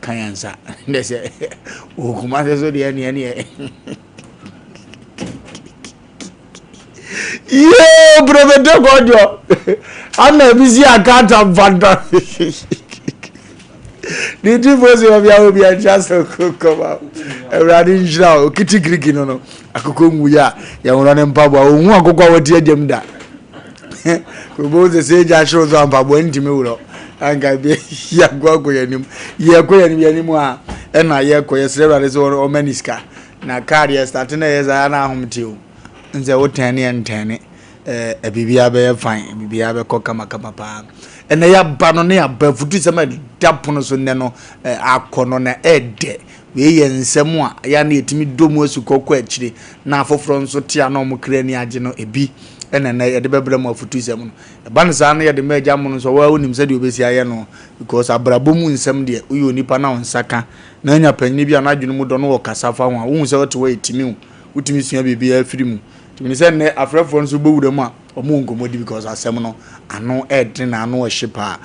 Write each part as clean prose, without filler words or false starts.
kanyansa they say o kuma se so de ne yo brother dogojo I'm busy account of Vanda. Did you was of your just come out? A riding show, kitty creaking on a cocoon. We are young running papa who won't go with your gem that. We both the sage I shows on Papa went to Muro. And I be Yaguanim, Yaquanium anymore. And I acquire several or Menisca. Now, carrier starting as I am home to you. And the old tanny and tanny. A bibiabe fine, bibiabe kokamakapa. And they are banonia, but for this, I'm a daponos on neno, a corona ed. We and Samoa, I need me domos who coque actually. Now for Franco Tiano Mucrania Geno, a b, and then I had the bedroom of 2-7. A banzania, the major monos, or well, him said you be Siano, because a braboom in some day, you nipana on Saka, Nanya Penibia, and I do not know Casafa, who was out to wait to me, which means you be a free. Me say a friend from Subu dem a omo nkomodi because asem no ano ed na ano hyepa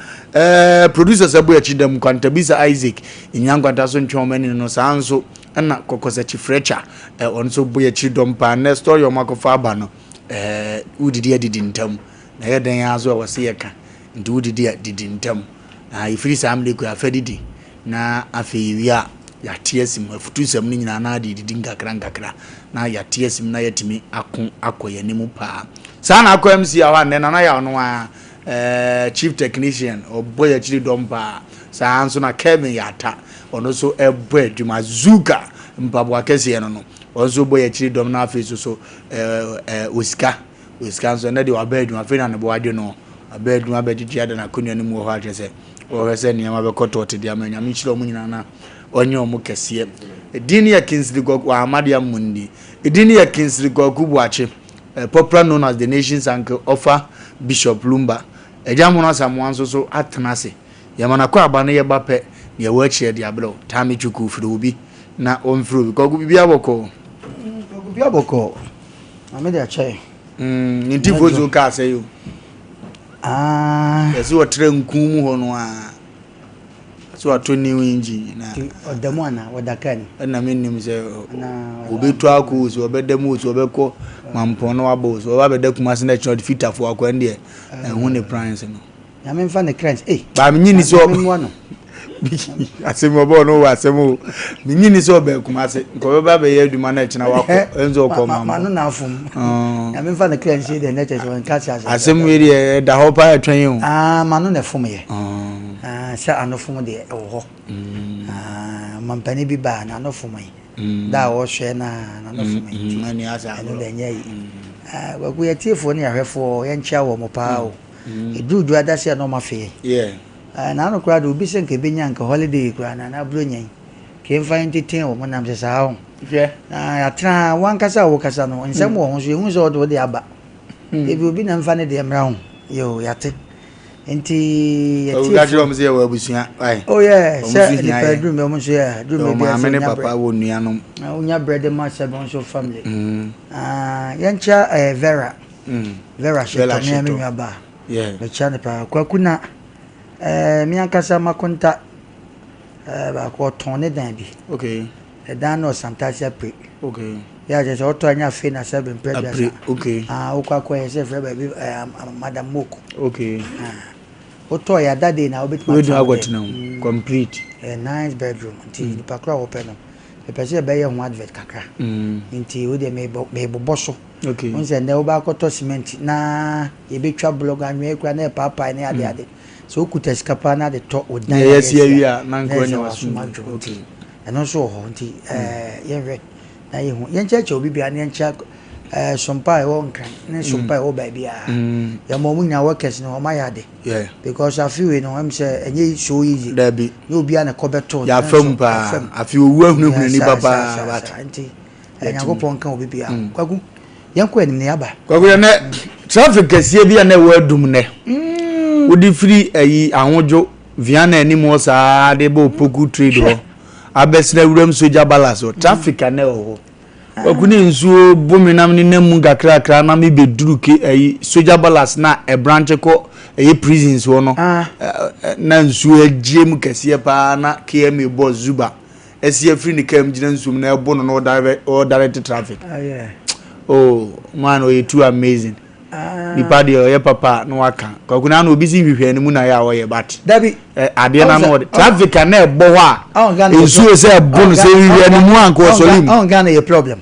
producers abu achi dem kwantabisa Isaac inyankwata so ntwomani no sanso na kokosachi frecha onso bu achi dompa na story o makofa aba no udidi adidi ntam na ye den azo wose yeka ndi udidi adidi ntam na ifiri samle ku afadidi na afewiya ya tiesim afutusem ni nyina na adidi ngakra na ya tiesim na yatimi akoye nimu pa sana akọ MC awa na ya no chief technician oboya chiri dompa sa nso na Kevin yata ono so ebo adwuma zuka mpabo akese no onso boya chiri dom na afi so osika nso na de waba adwuma fe na ne bo ade no aba adwuma ba didi ade na konua ni mu ho atese o hese niyama be kotote dia manya mi chiro mu nyina na onye omu kese edini ya Kingsley Gogu Ahmadi Amundi edini ya Kingsley Gogu Buache popular known as the nation's uncle offer Bishop Lumba ejamono samuanso so atenase yamana kwa aba na ye bape ye wachi de abro tami chuku firi obi na omfiri Gogu bibia boko amede ache nti fozo ka say you yeso otre nkum ho no so atoni winji na odamo na wadakani na menim se obetu akọ so obedemu so obeko mampono abo so obeda kuma se na chod fitafo akọ nde hu ne prince no ya memfa ne crunch ba menyini so asem obo no asem menyini so be kuma se ko ba be yaduma na china wako enzo ko mama no na afum ya memfa ne crunch de na chese won catch asem we de da hopa atwen o manu na fum ye sha anofum de ho mampani bi ba na anofum yi da wo hwe na anofum yi mani asa no le nya yi wagu ye tiefo ne ahwefo ye ncha wo mo pa o edudu adase no mafe na no kura do obi se nke benya nke holiday kura na bro nyan ke mfa entertain wo mo nam se sa ho ya tra wan kasa wo kasa no nsem wo ho so ehun so do de aba ebi obi na mfa ne de mra ho yo yate enti yati gajiro mze wa busuya ai say the bedroom mo so ya bedroom be amene papa wo nuanom unya bread ma se bon so family yancha Vera she to me me aba me chane pa kwakuna mi ankasa makonta ba ko tonne dan bi dan no santasia pre ya je so to anya fe na 7 predia ukwa se fe ba bi madam moko oto ya dade na obet ma complete a nice bedroom until the pakra open up the person be your advert kakra until we dey me boboso on say na oba koto cement na e betwa blog anwe kwa na papa na ade so okuta skapa na de to odan yes ya na nkonya wasu and also ho until ye na ye hu ye ncha obi bia na ncha Sompa e won kan ne Sompa e wo ba bia ya mo munya workers no ma yade because I feel no am say enye so easy da bi no bia na kobeto ya fam pa afi owu ahunu ni baba anti Nyankopon kan obi bia kwagu yanko enim ne aba kwagu ya na traffic kasie bia na wa dum ne odi free ayi ahwojo viana enim o sa de bo poku trade ho abesna wuram soja balance traffic na ho Okuni nsuo bominam ni nemu kakra na me beduru ke soldier balance na e branch ko prisons wo no na nsuo agiem kase pa na KMA boss Zuba esie free ni kam gina nsum na ebo no direct traffic. Oh man, oh, too amazing. Nipa de ye papa no waka. Kwakuna na obi si hwehwe ni mu na ya wo ye bat. Dabi ade na no traffic na ebo ho a. Nsuo se ebo no se hwehwe ni mu anko solim. On Ghana ye problem.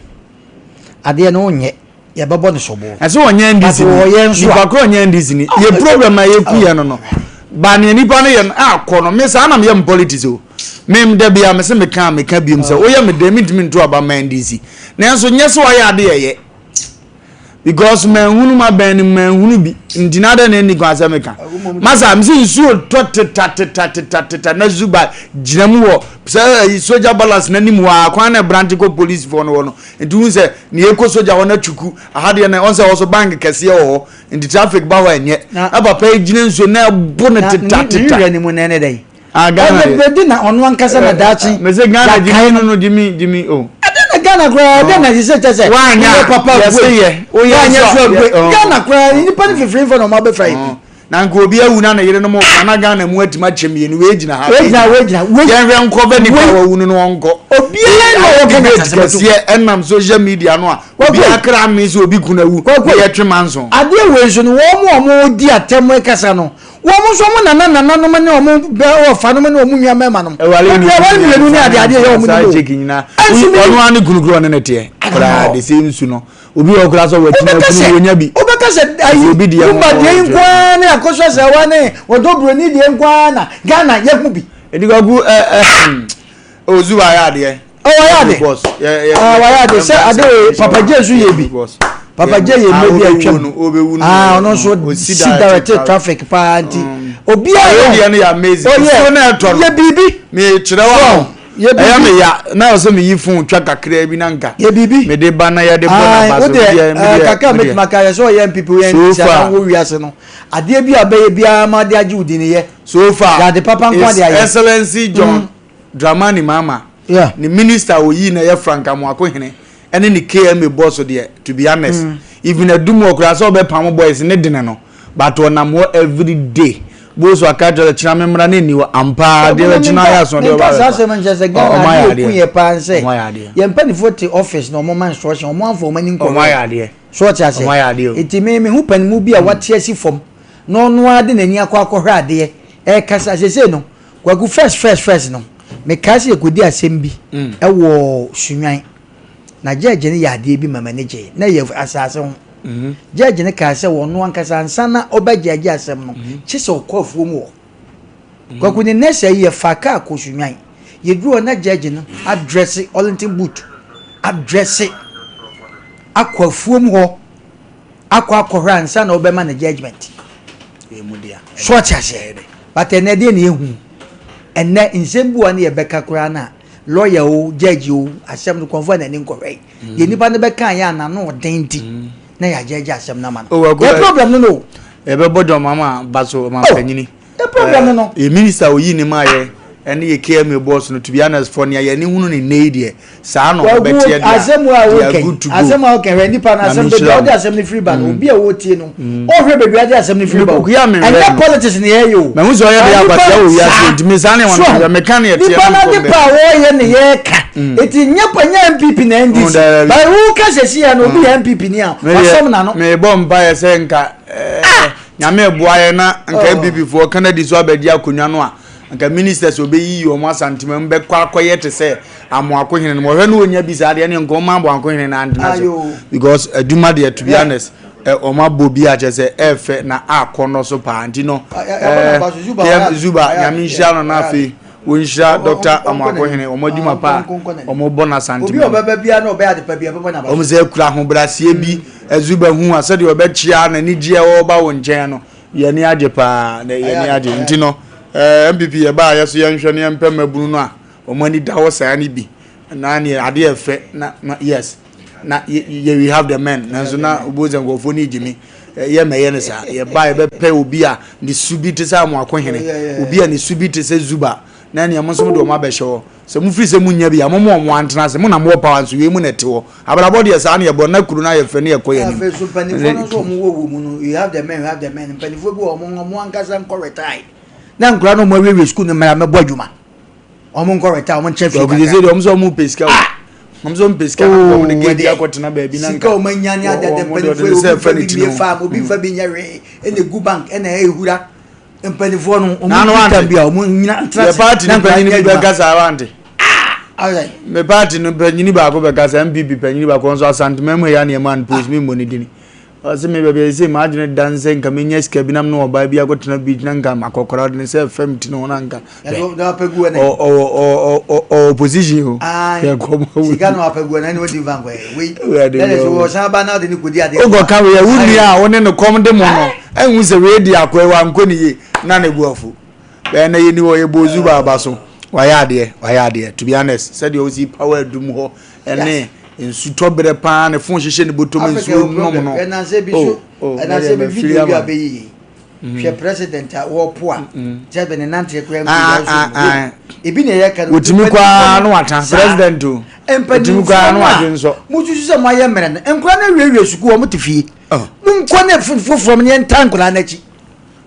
Ade na onye ye bebo no sobo. Ase onye ndisi. Nipa ko onye ndisi ni. Ye problem na ye ku ye no no. Ba ne nipa no ye akọ no me sa na me ye politics o. Mem de bia me se me ka biom se oye me de me dimi nto aba man ndisi. Na enso nye se wo ya ade ye. Because menhunu ma ben menhunu bi ndinada na ni kwasa meka masa msi nsuo tata na Zuba ginamu wo soldier balance na nimu wa kwan na branch ko police for no ntu se ne eko soldier wona chuku ahade na on se also bank kese wo ndi traffic ba wa enye aba pa gina nsuo na bo na tata ni mu nene dai Ghana be na onu ankasa na dachi me se Ghana Jimmy oh Ghana kwa Ghana is say papa ye o ye Ghana kwa ni pani fifrin for no ma be fry na nko obi awu na yire no mo na Ghana mu atima chemie ni we gina ha ye hwe nko be ni pa wu no nko obi na wo Ghana kase enam social media no a obi akra me so obi kuna wu ye twemanso ade we so no wo mo di atem e kasa no wo mo so mo nana no me ne o mo be o fa no me ne o mo nwa mema no wale ni ade ye o mo ni checking na onu ani guruguru ne te kra the same su no obi o kra so watina kunu wonya bi obeka se ayi Lumba de nkwa na akoso se wa ne wodobro ni de nkwa na Ghana ye ku bi edigagu o Zuba ya de boss wa ya de se ade Papa Jesu ye bi Papa J ye maybe atwam ono so si direct traffic party obi ayo ye amazing so na eto ye bibi me kire wa ye bibi me ya na so me yifun twa kakra bi na nka ye bibi me de ba na ye de bona ba so kaka me makaya so ye people ye ntia wo wiase no ade bi abaye bia ma de age udi ne ye so far ya de papa nkwa de aye excellency John Dramani Mama ni minister oyi na ye Frank Amoako hene ene ni KMA boss there to be honest even a dumo okra so be pam boys ne dene no but onam ho every day boss akajo le chira memra ne ni ampa de le china ya so de ba so se menje se Ghana ku ye panse ye mpani vote office no mo man instruction mo anfo mani nko o ya de so tia se iti me hu pan mu bi a wate asi fom no no ade nani akwa ade e kasa se no kwagu first no me kasi ekodi asem bi e wo sunwan na judge ne yade bi mama ne je na ye asase ho judge ne ka se wono ankasa ansana obagyaje asem no chise okofuo mu wo kwaku ne nese ye faka akosunwan ye duro na judge no address Olinton boot address akwafuo mu ho akwa ansana obema na judgment e mudia so chase but ene de ne ehu enne nsembu ane ye beka kura na lawyer o judge o asem no konfo na ni nkorei ye nipa ne beka ya na no denti na ya judge asem na man the problem no e be bodo mama baso ma panyini the problem no e minister o yi ni ma ye ene ye KMA boss no to be honest for ne ye ni hunu ni need sa no beti ye asem wa okay we nipa na asem be o asem ni free ban obi a wo tie no o hwe be ade asem ni free ban and that politics ni ye yo me hu so ye be abata o ya so ntimi sa ne won ya mechanic tie nipa na de pa wo ye ne ye ka eti nya MPP na NDC ba wo ka sesi ya no obi MPP ni a asem na no me bomba ye se nka nyame boa ye na nka MPP fo Canada so abadi akonwa no a nka ministers obeyi o mo santima mbe kwa akoye te se Amoako hene no hwe no onya bi sa de ne nko ma Amoako hene na andina so because aduma de to be honest o ma bobi a chese efe na akono so pa anti no Zuba nyame hia no na afi wonhia Dr. Amoako hene o maduma pa o mo bona santima obi obaba bia na obe ade pa bia baba na ba o mo se kura ho brasie bi Zuba hu ase de obe chia na ni gie o ba won nchen no ye ni age pa na ye ni age nti no MPP ye ba ya so ye nhwe ne mpem mabunu no a o mani da wo sa ni bi na ni ade efe na yes na we have the men na so na obozen go fo ni jimi ye meye ne sa ye ba ye be pe obi a ni subiti sa Amoako hene obi a ni subiti se Zuba na ne mo so do ma be hye se mu free se mu nya bia mo mo antena se mo na mo power so we mu nete ho abrabo de sa na ye bo na kuru na ye fe ne ye koye ni so panifo no so mo wo mu no you have the men panifo bi o mo ankasa nko retire na nkura no mo we school no mara me bo adwuma o mo nko retire o mo chef o bi ze de o mo so mo peska o so mo peska ko ne ge dia kwotena ba bi na nka o manyane adade panifo o bi fa mo bi fa bi nya re ene gu bank ene ehura panifo no o mo tambia o mo nyina tra party na panifo be gasa awante me party no panyini ba ko be gasa MPP panyini ba ko so asante memo ya na man post me money dini ase me be say imagine dance nka menya ska binam no oba bia ko tena beach na nka makokora de say fm ti no na nka da pegu na opposition ya ko mo sika no apegu na ni wodi van we that is wo sa ba na de ni kodi ade ogo ka we ya wuni a woni no kom de mo no enwu se we di akwa wa nko ni ye na na buafu be na ye ni wo ye bozu ba ba so wayade to be honest said you see power dum ho ene nsuto bere pa ne fon hihye ne botom nsu nom no na se bi so na se bi video ga be yi hwe president a wo po a jebe ne nante kura nko ebi ne yeka wotimi kwa no wata president o wotimi kwa no wata nso mutusu se moye mere ne nkura na wiwe suku wo mutifie nko ne foforo ne ntankura na chi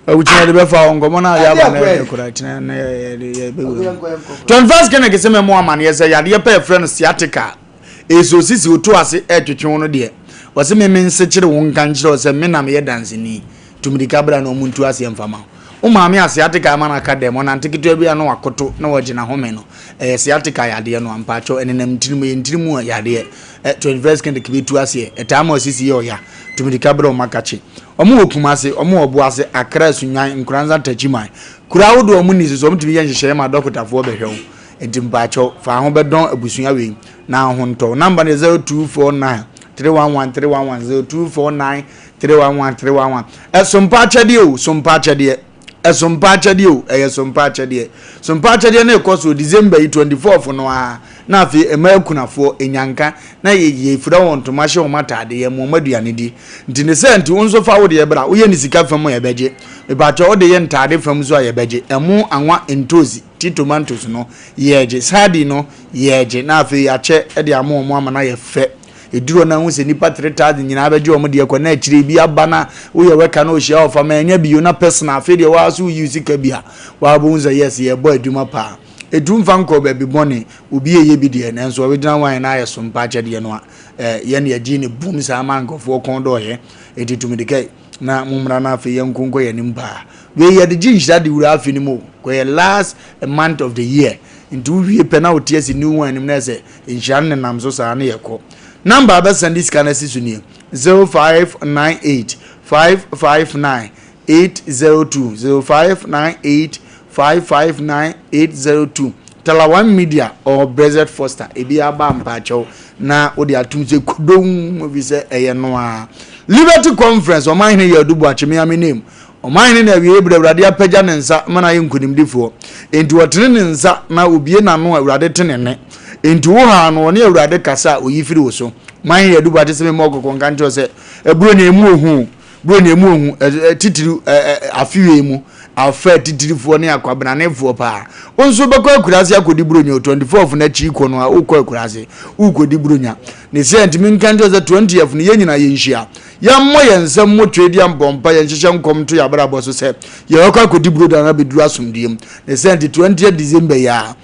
awuchina de befa ongomo na ya ba na kura tina na ya be ton fast kana ke se me mo amane ye ya de pe friend sciatica eso sisi oto ase etwetwe no de wase me nse kire won kan kire se me na me ye dance ni tumidika bra na omuntu ase mfama o maame sciatica ama na academy na ntikito bia no wakoto na wagina home no sciatica ya de no ampacho enenam tirimu ye ntirimu ya de 21st kana ke betu ase etama sisi yo ya tumidika bra o makachi omo okumase omo oboase akra sunyan nkuranza tachiman kura wodo omo ni so omo timi ye nhye ma dokotafo behwew entimpacho fa ho bedon abusunya we na ho nto number 0249 311 0249 311 Sompa chade o Sompa chade Sompa chade o Sompa chade na ekoso December 24th no a na afi emakunafo enyanka na ye fura won to mahye o matade ye momaduane di ntine sent unso fa wo de ye bra wo ye ni sika fam ye beje me ba cha wo de ye ntade fam so ye beje emu anwa entozi ti tomatoes no yeje sadi no yeje na afi ya che e de amo mo ama na ye fe eduro na hu se nipa 3000 nyina beje o mo de ko na akire bi aba na wo ye weka na o hia of ma nya bi na personal afi de wa so use sika bia wa bo unza yes ye boy duma pa edumfa nko baby money obi eye bi de na nso obedina wan na aye Sompa chede no ye na agi ne boom sa mankofo kondo ye editumidike na mumra na afi ye nkonko ye nimba we ye de ginja de wura afi ni mo ko ye last month of the year into we penalty as new one nim na se njan ne namso sa na ye ko number ba send this kana sisuni 0598 559 802 0598 559802 Talawan Media or Brezet Foster ebi aba mpacho na odi atumse kodom bi se no a Liberty Conference o man ne yadubu acheme ame name o man ne na wie brade apagya ne nsa mana ye nkunimdifo enti wotene ne nsa na obie na no awurade tenene enti wo ha no ne awurade kasa oyifiri wo so man yadubu atese me mogoko nkancho se eburo ne emu ohu bro ne emu ohu titiri afiwe mu afa titirifo ne akwabna ne fo pa onso beko akurase akodi bronya 24 na chi ko no a ukọ akurase ukodi bronya ne sent min kanjo za 20th ne yenyina yenhia ya mo yensam mo twedi ambompa yenhyehyɛ nkom to ya brabo so se ye akọ akodi broda na beduru asomdiem ne sent 20th December ya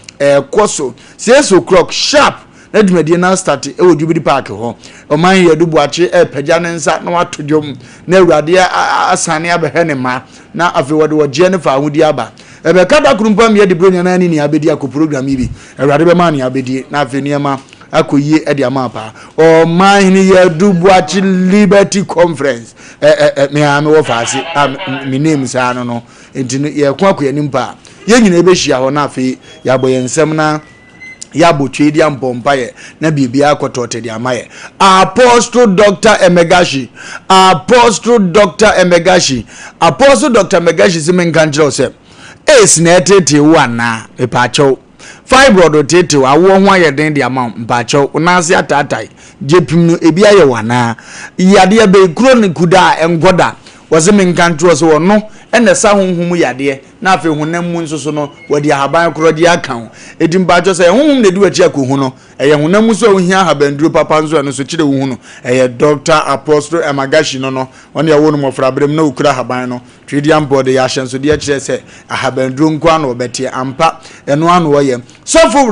koso 6 o'clock sharp na dumadi na start e wodubidi park ho o man ye dubuache pagya ne nsa na watodwom na awurade asane abehɛ ne ma na afi wode wogye ne fa ahudi aba ebe kada kurumpam ye de bronya na ni abedi akọ program ibi awurade be ma ni abedi na afi niema akoyi e de amapa o man ni ye dubuache Liberty Conference me ame wo faase me name sa no enti ye kwa akọ yanimpa ye nyina ebe hia ho na afi ya boyensem na ya botwe dia mpompa ye na bibia akotote dia maye Apostle Dr. Emegashi simen kanjiro se esnetete wana epacho fibroid tete awo ho ayeden dia ma mpacho unase atatai jepim no ebi aye wana yade be kuro ne kuda engoda wase men kanjiro se wono ene sa honhum yade na afi honam mu nso so no wodi ahaban koro di aka ho edim ba jo say honhom ne di wachi akohu no eye honam so ohia ahabanduro papa nso no so kire wo hu no eye Dr. Apostle Emagashi no one ya wo no mofra brem na okura ahaban no twediam board ya hyenso de kire say ahabanduro nko an obete ampa eno an wo ye sofo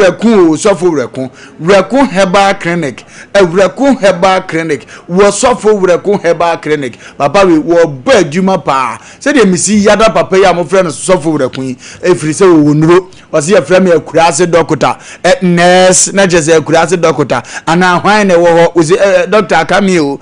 wreku herbal clinic wreku herbal clinic wo sofo wreku herbal clinic papa we wo ba adwuma pa se de misi yada papa ya mo frɛ no sofo wreku efiri se wo nuro wasi ya frɛ me akurase doctor nurse na je se akurase doctor ana hwan na wo ho doctor akamio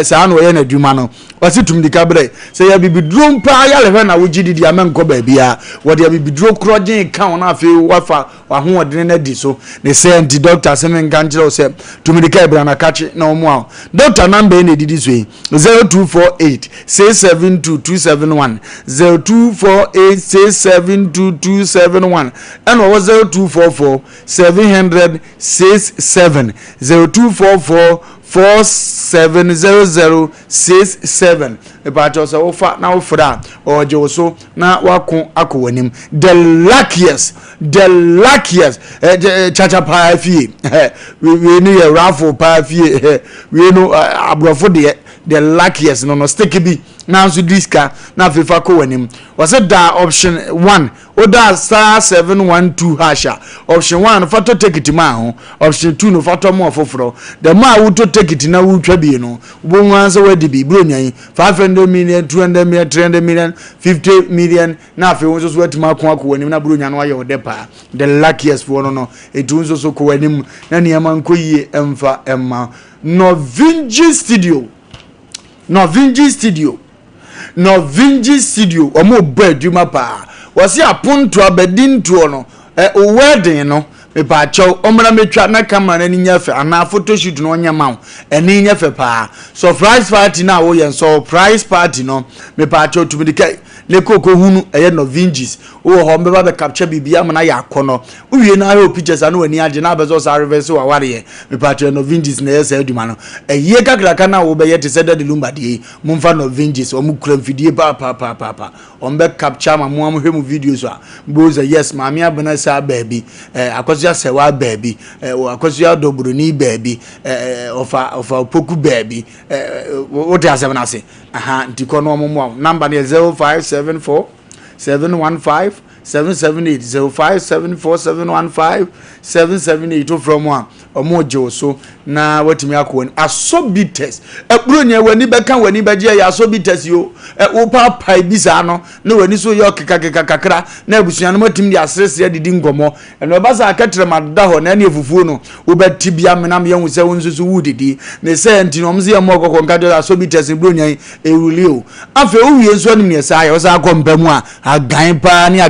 sa an wo ye na adwuma no wasi tumdika bre se ya bibiduro mpa ya le na wo gididi amenko ba bia wo de bibiduro krogen kan na afi wafa ho odene na di so ne say anti doctor Asem Nkanjira say tumidika ibra na kachi na omo a doctor number na didi so 0248672271 0248672271 and was 0244-700-67 0244-4700-67 about us offer now for that or Joso na wako akwanim the luckiest chacha pa fie we need a raffle pa fie we know abrofo the luckiest no stick bi now so diska na fefa ko wanim was it that option 1 oda star 712 hasha option 1 fato take it ma ho option 2 no fato mo foforo the ma wo to take it na wo twa bi no wo nwanse wadi bi bro nyan 500 million 200 million 300 million 50 million na fe wo so wati ma ko wanim na bro nyan no aye odepa the luckiest for no etu so so ko wanim na niam nkoyie emfa emma Novinji studio omo baduma pa wasi apunto abedinto no wedding no me pa chaw omra metwa na camera na nya fe ana photoshoot no nya maw eni nya fe pa surprise party na wo yen surprise party no me pa chaw tumidika le koko hunu Novinjis wo ho mbeba be capture bibia na ya akono uwie na ha pictures anu ani age na bezo sa reverse wa ware me pa chaw Novinjis na yesa aduma no eye kakraka na wo be yete said the lumba de mumfa Novinjis o mu kura mfidie pa ombe capture ma mu hwemu videos a boza yes ma me abana sa baby akosia sewa baby akosia dobroni baby ofa poku baby what Asem na say ntiko no mo number ne 0574 715 778 0574 715 from one omojo so na watimi akon asobites ebronya wani beka wani baje ya asobites yo wo papa bisa no na wani so yo kakra na abusuan no matim di asrese didi ngomo eno basa akatre madda ho na efufuo no wo batibia menam ye hunse wonsusu wudidi ne se ntino mze ya mokoko nkado asobites ebronya ewulio afa owie nso anim ne sa ya osa akompamu a agan pa ni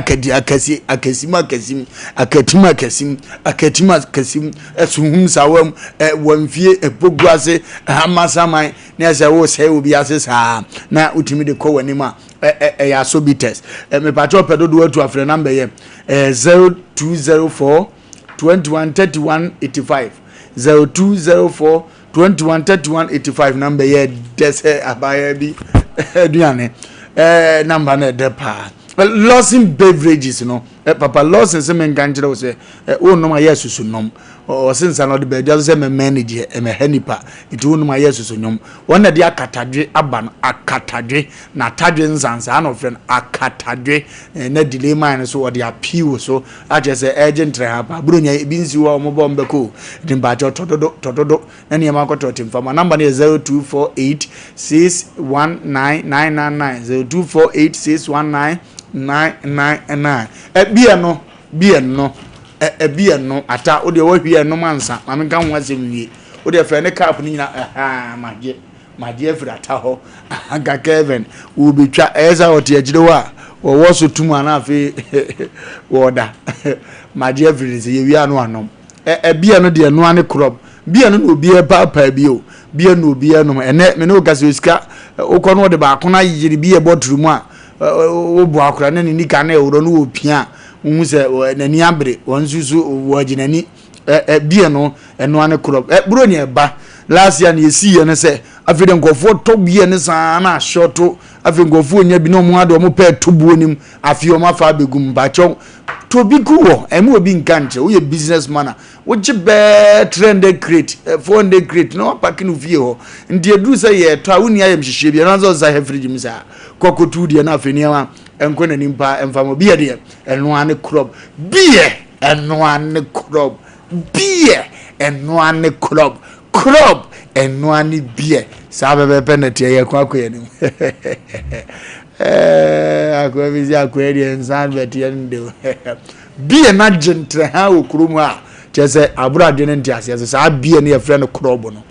akatima kasim esuhum sawam wamfie epoguase amasamai na ese wo se obi asesa na utimi de ko wani ma ya sobites me pacho pedodo atu afre number ye 0204 213185 0204 213185 number ye dese abaya bi aduane number na de pa Lawson beverages no papa Lawson Asem Nkanjira wo se o no ma yesusu nom o since no de be just say me manage me hanipa it o no ma yesusu nom wona de akatadwe aba no akatadwe na tadwe nsansa no friend akatadwe na delay mine so de appeal so aje say agent ha pa bronya ebi nsi wo mo bombe ko de ba tododo na ne ma koto timfama number ne 0248619999 0248619999 bia no ata o de wo hwie no mansa ma menka ho asem wie o de fe ne cap ni na maje afira ta ho aga Kevin wo betwa eza ote agire wa wo so tumu ana afi woda maje afira se ye wi anu anom bia no de no ane crop bia no obi e papa bi o bia no obi anom ene me no gase osika ukọ no de ba akona yiri bia botru mu a wo bo akora na ni nika na ewro no opia hu se nani abre wonsusu wo ginani bie no eno ane crop bro ne ba last year na yesi ye ne se afi de nkofo to bie ne sa na shoto afi nkofo nya bi no mo ade mo pe to buo nim afi o ma fa begum ba cho to bi ku wo emu obi nkanche wo ye businessman wo je be 300 crate 400 crate no packing of vie ho ndi eduru se ye to a woni ayem hihye bi na zo za fridge mi sa kokotu de na afi niwa enko na nimpa emfamo bie de eno ane crop bie eno ane crop beer eno ane crop eno ane beer sabe penalty ye kwa nim akwa bizi akwa de ensan beti ande beer na gentle ha okurum a chese abura de nti ase sa beer ne ye frɛ no crop no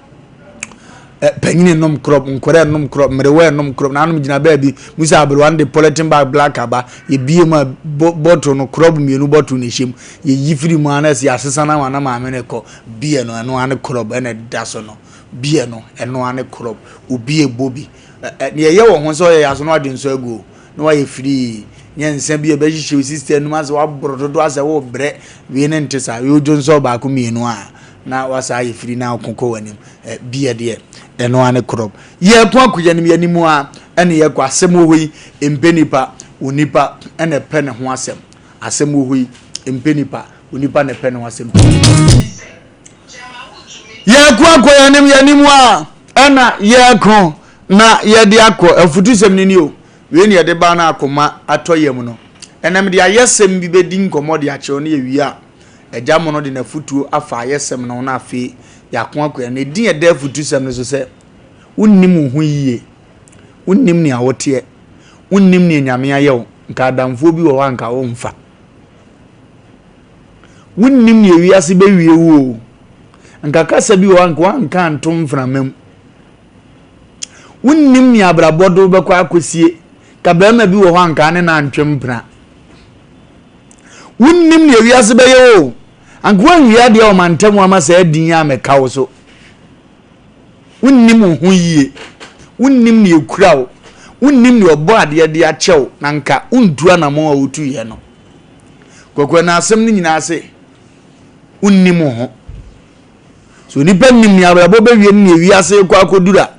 panyine nom crop nkore nom crop merewe nom crop na nom gina baabi musa abro ande politin bag black aba ye bie ma bottle no crop mienu bottle ne him ye yifiri mu anas ya asesa na wana ma amene ko bie no eno ane crop ene daso no bie no eno ane crop obi ebobi ne ye wo ho so ye aso no ade nso agu no wa ye free nyense bie be hihye system no ase wa brodo do ase wo bre we ne ntesa yo jonso ba ko mienu a na wasa ye free na kokko wanim bie de eno ane crop ye to akuyanim yanimu a ene ye kwa asem ohi Mpe Nipa onipa ene pe ne ho asem ohi Mpe Nipa onipa ne pe ne ho asem ye kwa akuyanim yanimu a ana ye ko na ye de akọ afutusem ni o we ne ye de ba na akoma atoyem no enem de ayesem bi bedi nkomo de ache no ye wi a eja mo no de na futuo afa ayesem no na afi yakon akọ na din ye de afutusem no so se unnim hu yiye unnim ni awote unnim ni nyame ayew nka adamfo bi wo wanka wo mfa unnim ni ewiase be wie wo nka kasa bi wo wanka antom framam unnim ni abrabodo be kwa akosie ka bema bi wo wanka ne na antwempra unnim ni ewiase be yo anka wan de o mantam ama sa adin ya meka wo so unnim hu yiye unnim ni ekurawo unnim ni obo ade de achew nanka undua na mo awutu ye no kokwe na asem ni nyina ase unnim ho so ni pennim ni abrabo be wie ni ewi ase kwa akodura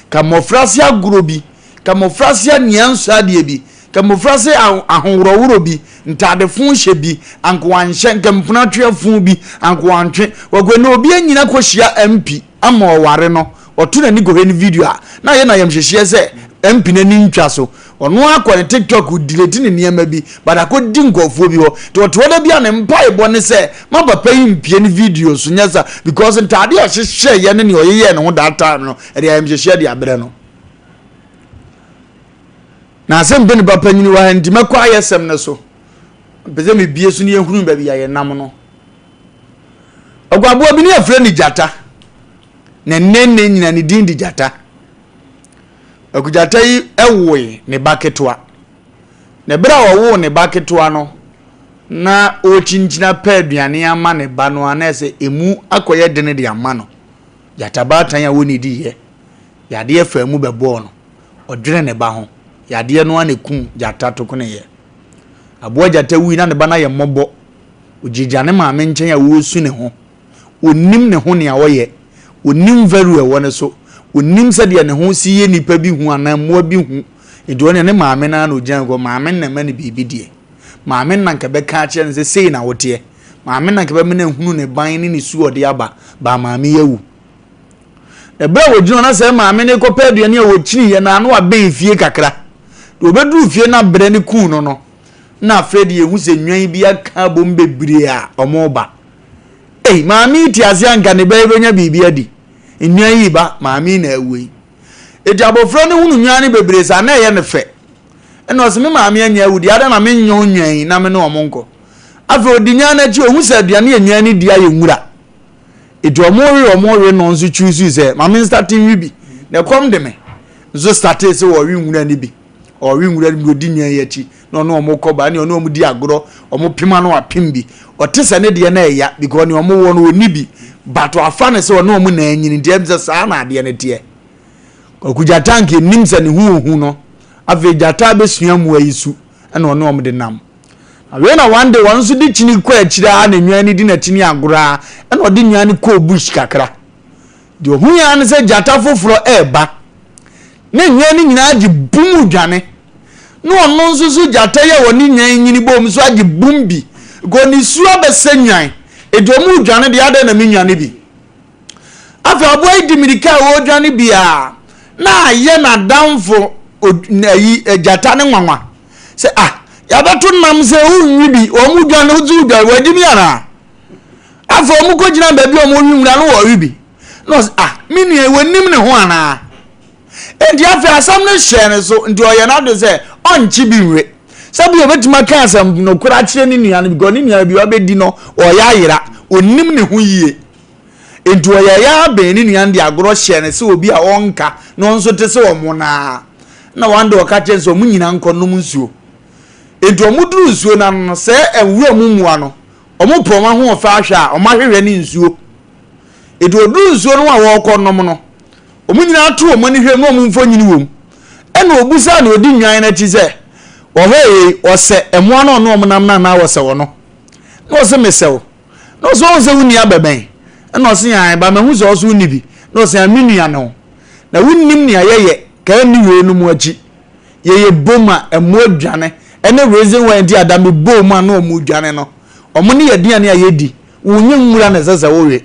ka mofrase aguro bi ka mofrase nianso ade bi ka mofrase ahonworo bi ntade fun hye bi anko wanhye nkampuna twefun bi anko wantwe kokwe na obi anyina kohia MP ama oware no otuna ni goheni video a na ye na yamhyehyie se MP na ni ntwa so ono akọ TikTok delete ni niam bi bada ko di ngofo bi ho to da bia ne mpa ebo ne se ma papa yi mpie ni video so nyasa because ntade a hyehyie ye ne oyeye ne ho data no e ya yamhyehyie de abre no na Asem Mpe Nipa panyini wa ndi makwa ayesem ne so peze me bie so ne ehunu ba bia ye nam no ogwabo bi ne afre ni jata ne nenne nyina ne din di jata akujata yi ewoe ne baketwa ne bra wo ne baketwa no na o chinchina pa aduane ama ne ba no anese emu akoye de ne de ama no jata ba tan ya woni di ye yade efa mu bebo no odwene ne ba ho yade no aneku jata to kone ye abo jata wi na ne ba na ye mmobo ojijane ma me nchen ya wo su ne ho onim ne ho ne a wo ye onim very well wona so onim se de ne ho si ye nipa bi hu anammo bi hu edo ne maame na no gyan go maame na ma ne bibi die maame na nka be ka kire ne se sei na wote maame na nka be me na hunu ne ban ne su ode aba ba maame yewu ebe wo gino na se maame ne ko pa aduane a wo kiri ye na no abe fie kakra do bedru fie na bre ne ku no na afredi ye hu se nwan bi aka bom bebre a omo ba maame ti ase anka ne be benya bibi adi nwan yi ba maame na awei eti abofra ne hunu nwan ne bebre sa na ye ne fe eno se me maame anya awudi ada na me nyon nwan na me no omonko afa odinya na chi ohu se aduane nwan ne dia ye nwura eti omowe no nso choose se maame starting wi bi na kom de me zo start se wo wi nwura ne bi o wi nwura bi odi nwan ye chi no no omoko ba ne ono omudi agoro omopima no apim bi otese ne de na eya because ne omo wo no oni bi but afa ne se ono omo na anyini de emze sa na ade ne tie okuja tank nimse ne hu no ave jata be suamu ayisu ena ono omo de nam awe na one day won so di chini kwa akira na nwan di na chini agora e na odi nwan ko bush kakra de ohun ya ne se jata foforo eba na nwan nyina agi bum dwane no ono nso so jata ye woni nwan nyini bom so agi bum bi go ni su abese nwan edomu dwane de ade na menwane bi afa boy di mirika wo dwane bi a na ye na damfo na yi jata ne nwanwa se ya beto nam se unwi bi o mu dwane ozu dwa wadi mi ara afa o mu ko gina ba bi o mu nwura no wo wi bi no mini e wonim ne ho ana enti afa asam ne hye so ndi o ye na do se onchi bi nwe sabi obetima ka asam no kura kire ni nua no bi go ni nua bi obedi no o ya yira onim ne ho yie enti o ya be ni nua ndi agoro hye ne se obi a onka no nso te se o mu na wande o ka kire so mu nyina nkonom nsuo enti o mu duru nsuo na no se ewura mu mua no o mu proma ho fa ahwa o ma hwehwe ni nsuo enti o duru nsuo no a wo konom no o mu nyina to o mu ni hwe no mu mfo nyini wom ena obusa na odi nwan na ti se ohei ose emo no no nam na wose wo no no se mesew no so wose wuni abeben ena ose yan ba mahu so so wuni bi no se aminu no na wunnim ne ayeye ka ni we no mu achi yeye boma emo adwane ene reason why ndi adame boma no mu adwane no omo ne yedi ane ayedi wunye nwura na sesa wowe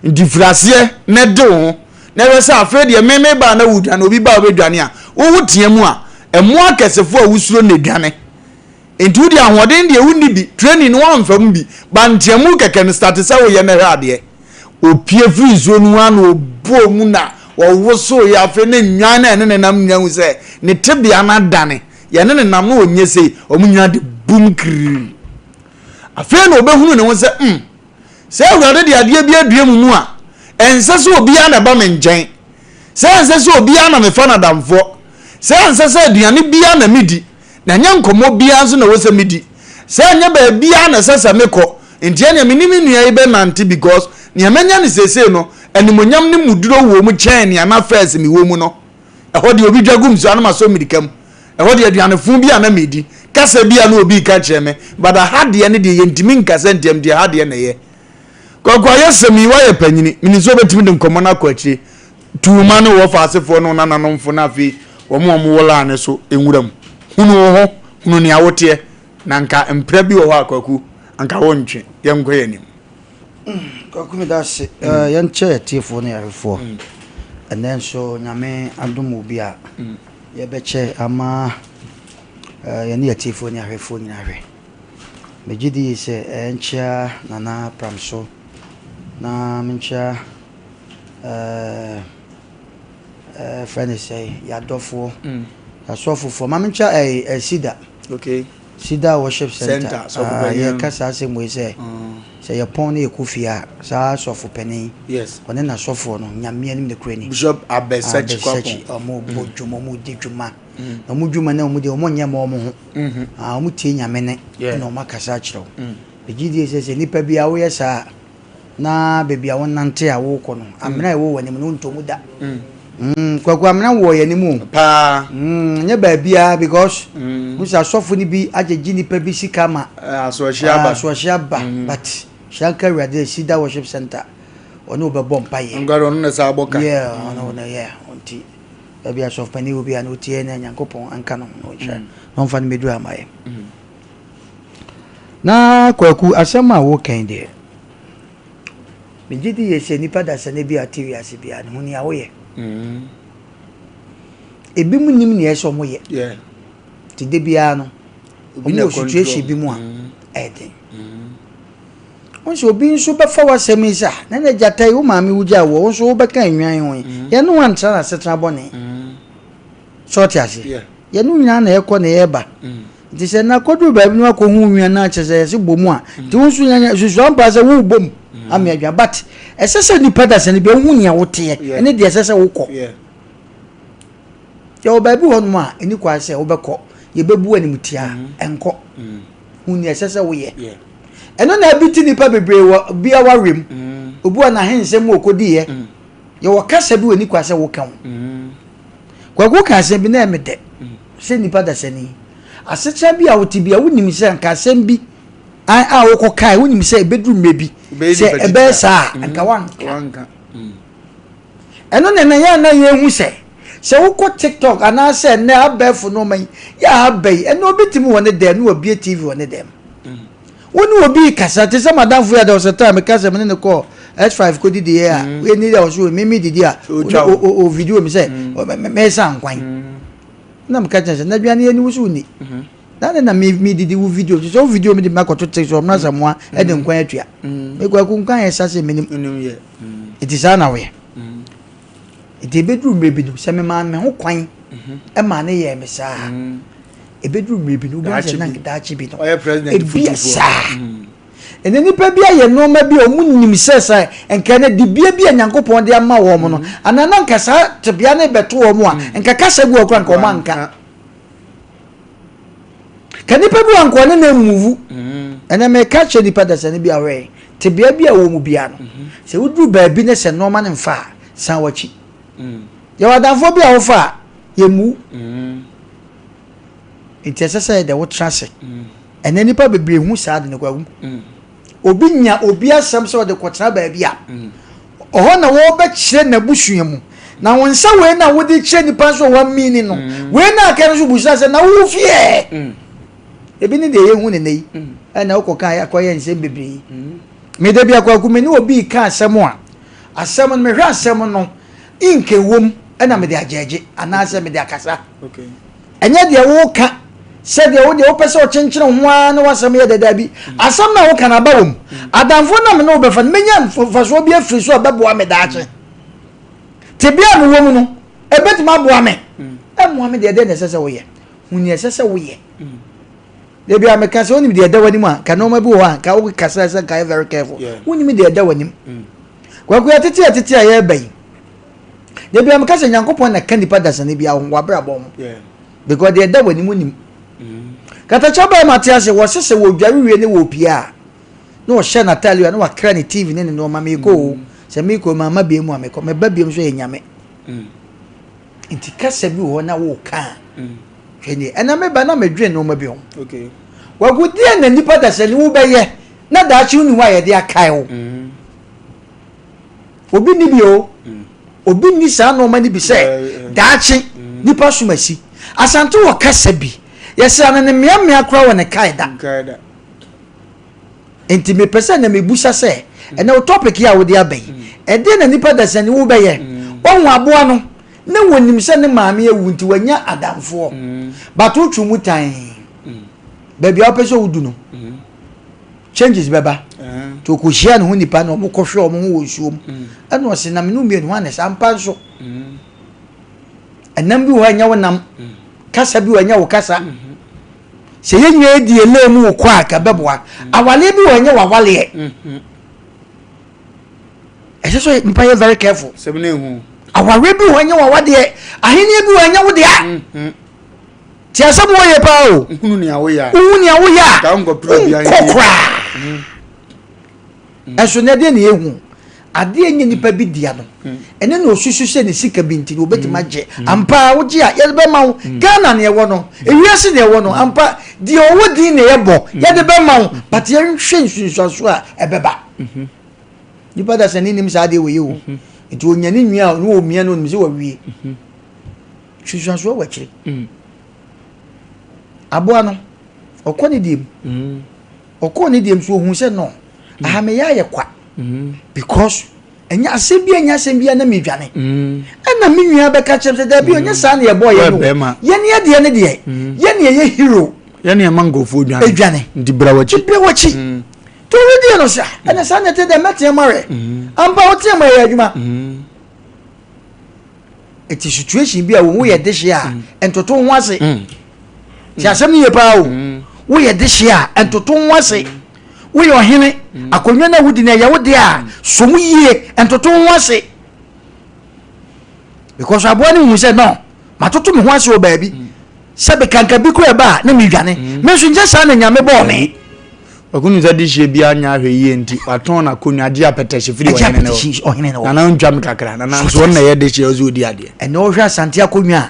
ndi frase ne de ho na wese afa de meme ba na wudwane obi ba obedwane a wo tiemu a emo akesefo a wusuro ne dwane enti di ahoden de wuni bi training no amfam bi ba ntiemu keke no start sa wo ye na hade opie free zo no an obo mu na wo so ya afa ne nwan na ne nam nwan se ne tebia na dane ye ne nam no onyese omunyina de bum kri afa na obehunu ne wo se se awurade de ade bi aduam mu a ense so obi ana ba menjen se ense so obi ana me fa na damfo se ense se aduane bia na midi na nya nkomo bia so na wo se midi se nya ba bia na sesa meko ntie ne minimi nua ibe nante because ne menya ne sese no animonyam ne muduro wo mu chen ne na first mi wo mu no eho de obi dwagum so anama so midikam eho de aduane fun bia na midi kasa bia na obi ka cheme bada hade ne de yentimi nkasa ntem de hade ne ye kokwa yesemi wa ye panyini minizo betimi de nkomo na kwachire tuuma no wo faasefo no nananomfo na afi wo mo wola ne so enwuram hunu ne awote na nka mpra bi wo ho akwaku anka wontwe yenkwa yanim kwaku me dase yenche tiefo ne yarefo enen so nyame adomo bi a ye beche ama ye ne tiefo ne yarefo nyinahwe megidi se encha nana pramso na mencha friend say ya dofo ya sofo ma mencha sida okay sida worship center ya kasa se mo say ya pon na ekufia sa sofo penin yes one na sofo no nyame anim de krani bishop abesachi kwapo omo bodwuma mo di dwuma na mo dwuma na mo de omo nyama omo ho omo tie nyame ne na omo kasa kiro ejidi se nipa bia wo yesa na baby a wonante a wo ko no amena wo wani mu ntomu da kwakwa amena wo ye ni mu pa nya baabia because musa sofo ni bi agegi nipa bi sika ma asohia but shanka rade sida worship center ono obebo mpaye ngaro ono na sa aboka yeah ono na yeah onti baabia sofo pani obi an otie na nyankopon anka no no cha no mfa ni medu amaye na kwaku asema wo kan de Mijidi yese nipa da sane bi atiri ase bia ne huni awoye ebi mu nim ne yeso moye ti de bia no omo situation bi mu a eden onso obi nso be fa wasemi sa na na jatai wo maami wuja wo onso wo be kan nwan ho ye no wan tra na setra bone short ase ye no nyina na ekọ na yeba ti se na kodu ba bi no akohu nwan na chese se bomu a ti onso nyanya susu ampa se wo bom ami adwa but esese ni pedasa ni be hu nia wote ene de esese wokọ ya obabi honu a eni kwa se obekọ ye bebu animtia enko hu nia esese wo ye eno na abiti ni pa bebre wo bia warem obu na hensem okodi ye ye wakasa bi woni kwa se wokan kwa go ka se bi na emede se ni pedasa ni asecha bi a wotibia wonim se anka asem bi a wokọ kai wonim se bedru mebi se ebe sa anka wanka eno ne ya na ye hu se wokọ TikTok ana se ne abefo no man ya abai eno obetimi woni dem no obi TV woni dem woni obi kasa te se madam fu ya da so time kasa me ne ko S5 ko didi ya we ni da so mimi didi a o video mi se me sa nkwan na mkacha se na duane ye ni wusu ni na mi didi wu video so video mi di makoto TikTok na sa moa e de nkwan atua me kwa ku nkwan ye sa se minim ye it is ana we ite bedru mebi no se me ma me ho kwan e ma ne ye me sa e bedru mebi no bo se na da chi bi no e bi sa ene nipa bia ye no ma bi o munnim sesa enka na di bia bia nyankopon de ama wo mo no anana nka sa tebia na beto wo mo a enka kasa gu okran ka o manka kanipa bi wanko na move ene me ka che nipa da se ne bia we tebia bia wo mu bia no se wudru ba bi ne se no ma ne mfa san wachi ya wadanfo bia wo fa ye mu intesesa de wo trase ene nipa bebre hu sa de ne kwa wu obi asem so de kwotara ba bia oho na wo be kire na busuye mu na wonsa we na wo de kire nipa so 1 minute no we na ka so busa se na wo fie ebi ni de ye hu ne nei na wo koka ya kwa ye nse bebre me de bia kwa ku me ni obi ka asem a asem no me hwa asem no inke wom na me de ajeje ana asem me de akasa okay enya de wo ka said the only person chinching one was a mere debbie. As some now can about him. I don't want to know before many for so be a free so about Boamedache. Tibian woman, a bit my boame. And Mohammed the necessary. When you say we. They be a mechanic only the other one can no one can always cast and guy very careful. When you meet the other one. Well, we are to bay. They be a mechanic young couple and a candy padders and they be a wabra bomb. Because they are there when you win him. Kata chaba Matias was se wo dware wie ne wo pia na wo hye Natalia na wa kra ne TV ne no mama eko se me ko mama bia mu ameko me ba bia so enyame nti kasa bi wo na wo ka hwene ena me ba na medwe no ma bi ho okay wa gudie na nipa da se ne wo beye na da chi unu wa ye de akai wo obi ni bi o obi ni sa no ma ni bi se da chi nipa sumasi asanto wo kasa bi yes ana ne mia kra wo ne kaida enti me pese na me busa se ene o topic ya wo de abai e de na nipa da se ne wo beye won aboa no ne wonim se ne maame ewu nti wanya adamfo but wo twumu tan baby opese wudu no changes beba to ko hia ne ho nipa na mo kohwe o mo ho osuom ene o se na me no mie no ane sampa so enam bi wo anya wonam kasa bi wo anya wo kasa se yenye die lemu kwa aka beboa awale bi wonye wawale so mpa ye very careful se bi na hu awale bi wonye wawade ahini bi wonye wo dia ti asem wo ye pa o hunu ni awo ya ka ngo pro bi ahini eso ne de na ehu ade enye nipa bi dia no ene na osusu se ne sika bi nti obetima je ampa wo je a ye be ma wo Ghana ne wo no ewiase ne wo no ampa di owo di ne ye bo ye de be ma wo but ye nhwe nsunsuaso a ebeba nipa da se ni nim sa de we ye wo nti onya ni nwia no o mia no nim se wa wie nsunsuaso wa kire aboa no okoni diem so hu se no aha me ya ye kwa because enya asembia na medwane na menua be ka chemse da bi onya sa na ye boy ye no ye ne de ne de ye ne ye hero ye ne mangofo dwane ndi brawachi to we de no sa na sa na te de mete mare amba o te ma ye adwuma it is situation bi a wo ye de hia entoto ho ase ti asem ni ye pa o wo ye de hia entoto ho ase we yo hene akonwa na wudi na ya wudi a somu yie entoto ho ase because aboa ni hu se no matoto me ho ase o baabi se be kanka bi ko e ba na me dwane me so nje sa na nyame bo me okunu za dihie bi anya hwe yie nti waton na konwa de apetehye firi o hene no na ntwa kakra na so na ye dehie ozo odi ade ene o hwa asante akonwa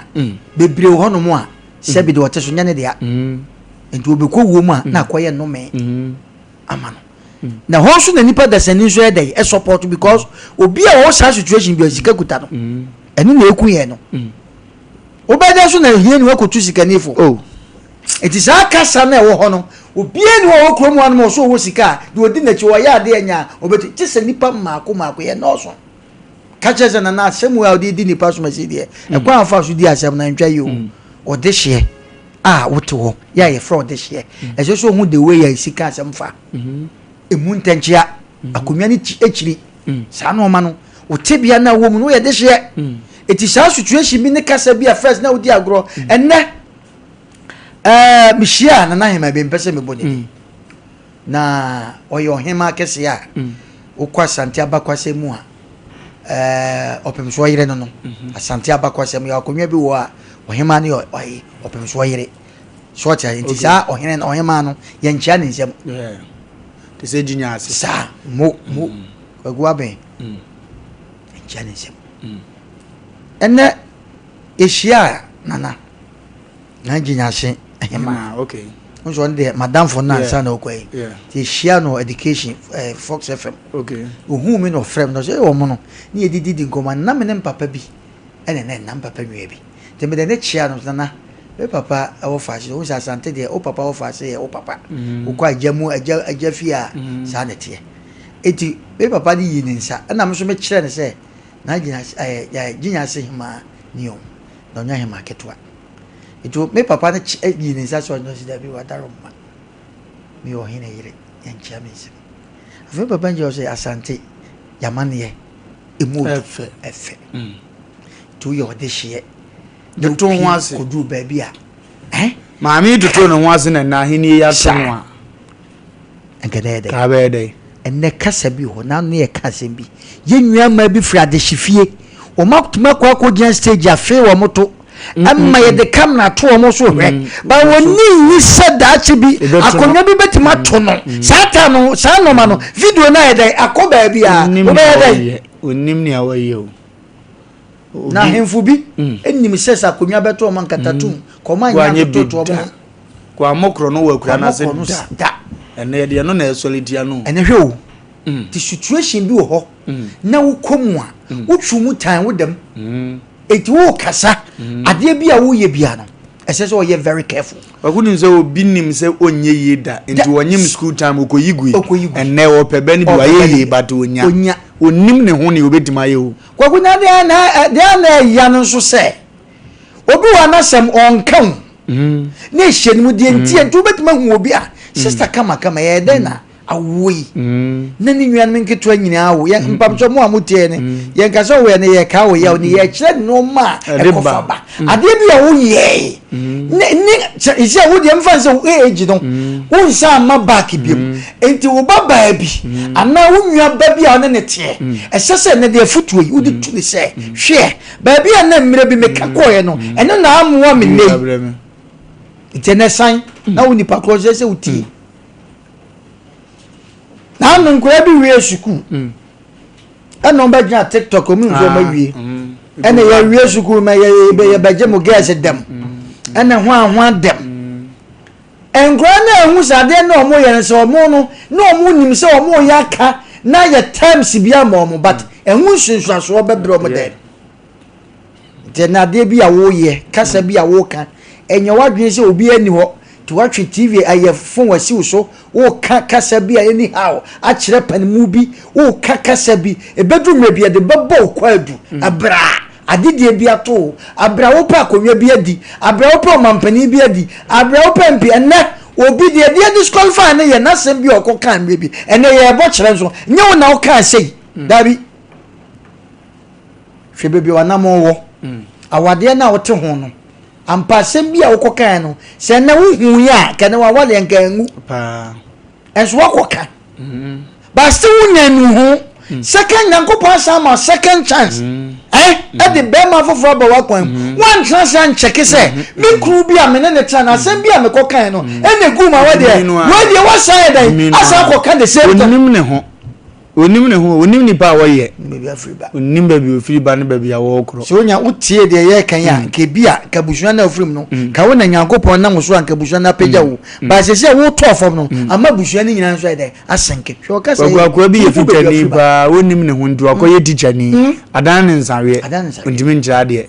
bebre ho no mo a sebi de wote so nyane de a enti obekọ wo mu a na akoye no me amano na ho so na nipa da sani so dey e support because obi a wo sa situation bi asika kuta no eno na eku ye no obeda so na hie ni wakotu sika nifo enti sa kasa na e wo ho no obi eni wo kro mu anmo so wo sika de odi na chi wo ya de anya obeti tise nipa maako ye no so ka cheze na asem wa odi di nipa so masi de e kwa afa so di asem na ntwa yi o ode hye wote ho ya ye fra ode hye e so hu the way ya sika asem fa emu ntenchia akomia ni echiri sa no ma no wote bia na wo mu no ye de hye eti sa situation bi ne kasa bia first na odi agro enne mishia na hema be mpese me boni na oyo hema kese ya ukwa santi abakwase mu a opemso yire no asanti abakwase mu ya akonwa bi wo a ohema ne oyi opemso yire short ya nti sa ohema no ye nchia ne nsem te se jinya ase sa mo kwagua ben nchia ne nsem enne eshia nana na jinya ase okay unso nde madam for na sa na okwai ti share no education Fox FM okay ohu mi no frem no say o mo no ni edidi nkoma na me ne papa bi ene na papa nwe bi te me de ne chia no na be papa awo fashi o sa sante de o papa o fashi o papa o kwa ajamu ajafia sa na tie eti be papa ni yi nsa na me so me kire ne say na ginya se hima ni o na nya hima ketwa ito me papa na yi ni sa so no si da bi wadaro ma mi o hina yire yan chia me se afa papa nje o say asante yamane emu efe to yo de hye de to ho ase ko du ba bi a maami de to no ho ase na hini ya to ho a engede ka be de enne kasa bi ho na no ye kasa bi ye nwua ma bi fra de hyefie o makutuma kwa gian stage afi wo moto amma ye de camera to mo so hwe ba woni ni sada achi bi akonwa bi betima to no sata no sa no ma no video na ye de akoba bi a o be de onim ni awaye o na hemfu bi ennim sesa akonwa beto o man katatum ko man nya to mo ko amokro no wakura na se da ene de no na solidia no ene hwe o the situation bi wo ho na wo komu a wo twumu tan wo dem eti wo kasa ade bia wo ye bia no ese so ye very careful wakuni nse obi nim se onye ye da enti wonyim school time okoyigui enne wo pebe ni bi wa ye but onya onim ne ho ne obetima ye o kwakuna de na ya no so se obi wa na sem onkan ne hye ni mu de enti enti obetima hu obi a sister kama ye de na awoyi na ni nwan men keto anyina awo ye mpamcho mo amutie ne ye nkaso we ne ye ka wo ye ne ye kire no ma e kofa ba ade bia wo ye ne ise wo de mfa se age no wo nsa ma back biem enti wo baba bi ana wo nwa ba bia ne ne tie esese ne de futuo yi wo de tu ne se hwe ba bia na mmire bi meka koye no eno na amwa me nei itenesan na wo nipa kroje se uti na no nkura bi wie suku eno ba gya TikTok o mi nzo ma wie ene ya wie suku ma ye baje mo gas dem ene ho dem enkura na ehu sade na omo ye nse omo no na omo nim se omo ya ka na ye times bia ma omo but ehu sunsuaso obebre omo dem te na de bia wo ye kasa bia wo ka enye wadwen se obi ani ho to watch TV aye phone wasi so wo kasa bi anyhow a kire panimu bi wo kasa bi ebedu mrebi de bebo kwadu abra adidie bi ato abra wo pa konwa bi adi abra wo pa mampani bi adi abra wo pa mpi enne obi de disqualify na ye na sem bi okoka mrebi enne ye bo kire so nye wo na wo ka sei dabi hwe bi wana mo wo awade na wo te ho no ampa sem bia wokoka no se na wo hu ya kana wa wale nka ngu pa enso wokoka ba se wunya nu hu second yankopa sama second chance e de be ma foforo ba wakwan one chance an check se me kru bia me ne tra na sem bia me koka no e ne gu ma wade wa say dai asa koka the same time onim ne ho onim ne ho onim nipa woye baby afriba onim baby ofiriba ne baby awo okro so nya utie de ye kan ya ke bia ka busua na ofirim no ka wo na Nyankopɔn na so an ka busua na pagya wo ba se se wo to fom no ama busua ni nyina nso ide asenke hwe ka se kwa bi ye fitani ba onim ne ho ndu akoye teacher ni adan ne nsawe ontimi nkyira de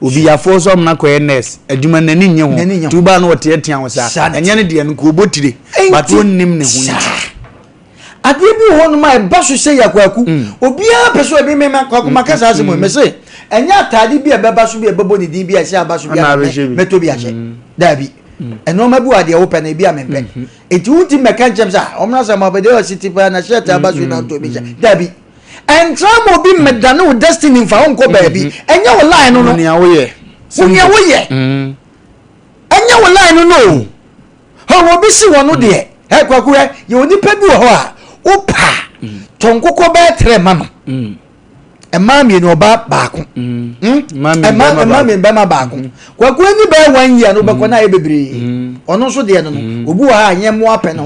obi ya force om na koye nurse adwuma nani nye ho tuba na wote etian wo sa enye ne de no ko botire but onim ne ho nti ade bi ho no ma ba so se yakwaku obi a peso bi me kwaku makasa asemo me se enya atade bi e beba so bi e bebo ni din bi e se aba so bi meto bi ache dabi eno ma bi ade wo pe na bi a mempe enti wuti meka nchem sa omna sa ma bede o city pa na shirt aba so na to bi dabi entra mo bi medane wo destiny fa onko baabi enya wo line no ni awoye enya wo line no ho bi si wono de he kwaku he ye onipa bi wo ho a opa tonkoko ba tre ma no ema mi no ba baako ema mi ba ma baako kwaku ni ba 1 year no ba ko na e bebre ono so de no obu wo ha anye mo apɛ no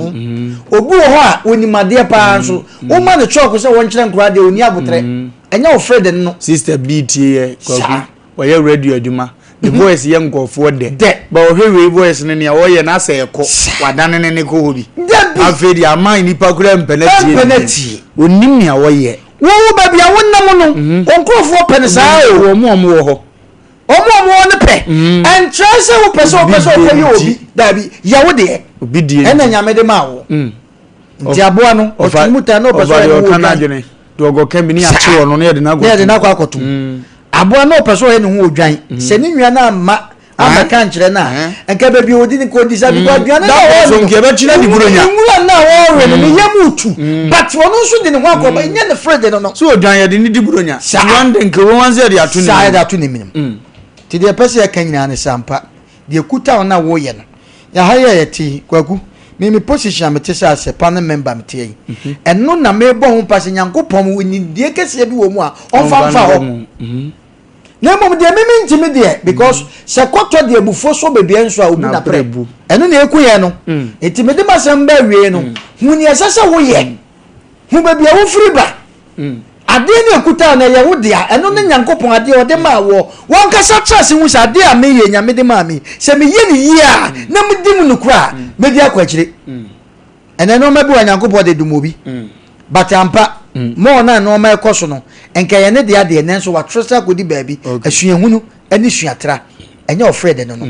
obu wo ho a onimade pa so o ma ne chok se won kyerɛ nkura de oni abotre enya wo Fred no sister BTA kwaku wo ye radio adwuma the voice ye nkofo de ba o hwe voice ne ne wo ye na asa ekɔ wadane ne ko hobi afedi aman nipa kura mpenati onim ne wo ye wo ba bia wonnam no onkofo pɛ ne saa wo mo wo ho omo ne pɛ and try say wo pɛ pɛ ye obi dabi ya wo de obi die ena nyame de ma wo nti aboa no otumuta no pɛ so wo kana dwene dogo kembi ni ache wo no ne de na akoto aboa no pɛ so ye ne ho odwan se ni nwa na ma amaka nkyere na enka ba bi odi ni ko disa bi ko adwan na wo so nke ba chira di buronya nwa na wo re ne yamutu but wono so de ne ho akoba nya ne Fred no so odwan ye de ni di buronya wan de nke wo wan se de atu ni sa de atu ni minim ti de pese ya kan nyina ne sampa de kuta ona wo ye no ya ha ye ti kwaku me position am te sa se panel member me te yi eno na me bo ho pase Nyankopɔn wo ni de kese bi wo mu a onfa ho na mom de me ntimi de because se kɔtɔ de abufo so bebia nso a obi na prebu eno na eku ye no enti me de masem ba wie no hu ni esese wo ye hu bebia wo firi ba ade ne ekuta na ye wo dia eno ne Nyankopɔn ade o de ma wo won kasa trust hu sa ade a me ye nyame de ma me se me ye ni ye a na me di mu nukura me di akwachire ene no ma bi wa Nyankopɔn de dumobi batampa mo na no ma ekoso no enka ye ne de ade ne nso wa trust akodi baabi asuahunu ani suatra enye ofred no no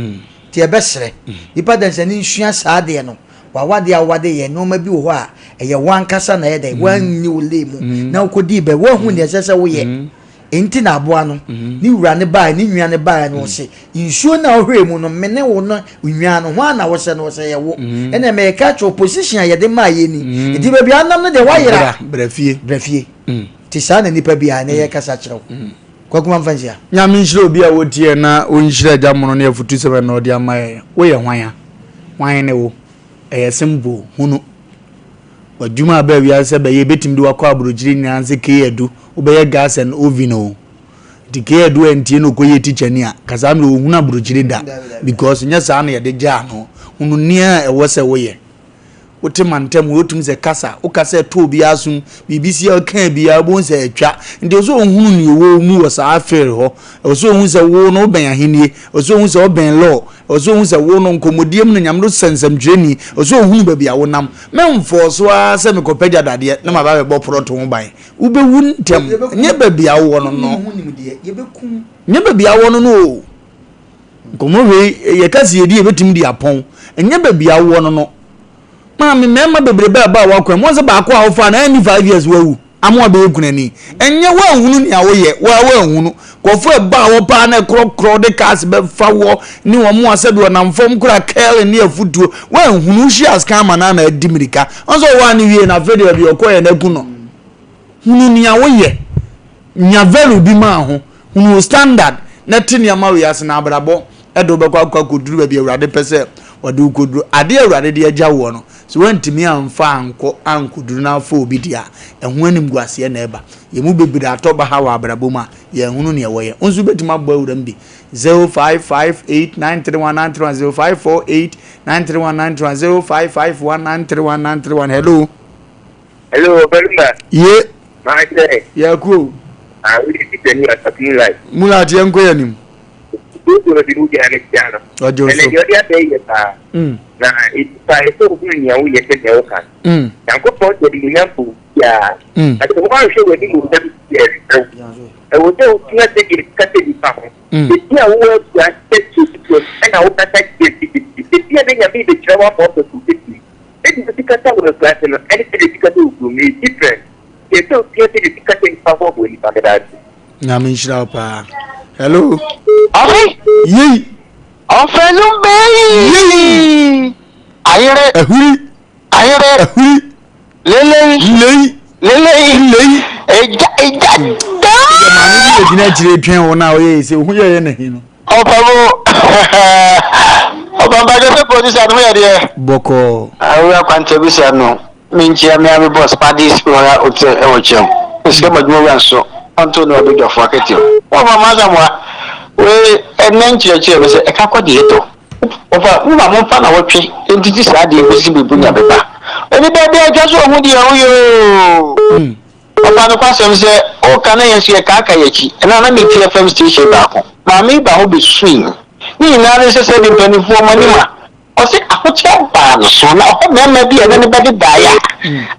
ti e besere ipa dan se ni sua sa de no wa wade awade ye no ma bi wo ho a eye wan kasa na ye de wan ni olemu na okodi be wo hu ne sese wo ye enti na aboa no ni wura ne baa ni nwia ne baa no se insuo na ohwe mu no mene wo no nwia no ho na wo se no se ye wo ene me ka cho position ye de ma ye ni enti be bia nam no de wa yera brafie ti sa na nipa bia na ye kasa kyerɛw kwa kuma mfansia nyame nhyira obi a wotie na onhyira jamono na yafutu sebe na odi amaye wo ye hwan ne wo simple hunu wadwuma ba wi ase ba ye betim de wakɔ abrojiri nyanse ke edu obeye gas and oven o dike edu entie no koye teacher ni a kasa me ohunu abrojiri da because nya sa na ye de ja no hunu nia e wo se wo ye wote mantem wotum se kasa ukasa to bi asum BBC kan bi abon se atwa nde so ohunu ni wo mu wo sa afere ho so ohun se wo no ben ahenie so ohun se wo ben law so ohun se wo no nkomodiem no nyamdo sensem dwani so ohunu ba bia wo nam memfo so a se me kopedia dade na ma ba be proto ho ban ube wu ntem nye ba bia wo no no nye ba bia wo no no nkomowe ye kasi ye di betim di apon nye ba bia wo no mama mema bebrebe ba wakwa mo se ba ko a ofa na 5 years wawu amo be ekunani enye wa hunu ni awoye wa hunu ko fo ba wo pa na krokro de kas be fa wo ni wo mo ase bi na mfom kura kel ni afutuo wa hunu shi askama na na adimirika onso wa ni wie na video bi okoye na kuno hunu ni awoye nya velu bi ma ho hunu standard na tini amawe ase na abrabo edo be kwa koduru ba bi awrade pese wadu koduru ade awrade de agya wo no so wantimi amfa ankuduru na afọ obi dia ehun anim guase na eba yemu bebiri atoba ha wa abrabom a ye hunu ne ye onzu betima bo awuram bi 0558931931 0548931931 0551931931 hello Lumba ye My say. Yeah, cool. I will keep the new attacking right. Mulati and Quenim. Go to the new piano. Or Joseph. And the other day, now it's so good. You get the yoke. And go for the example. Yeah. At the one show when you them here. I will tell you that it cut it down. It's here words that set to and I will attack it. It's here they have the travel of the 250. It is the ticket of the class and anything ticket to me different. It's so clear to the ticket in favor of when you talk about it. Namisha. Hello. Okay. Ye. Wofa Lumba. Ye. Ayere. Ayere. Lele. Eja. The man is a train on our way. So who are you? Opabo. Obamba just produce admire there. Boko. I will contribute no. Minchia me have boss padis or hotel ewocham. It's come more so. Unto no big of work at you. Over Mazamwa. We and then church say a kako dieto. Over Mama Fana watching into this idea was to be bunya beba. Anybody just want you. Over the question say, oh, can I see a kakayachi? And I'm a TFM station back. Mammy Bahobi swing. Me now is a 724 manima. I say, I put your ban so now, maybe anybody die.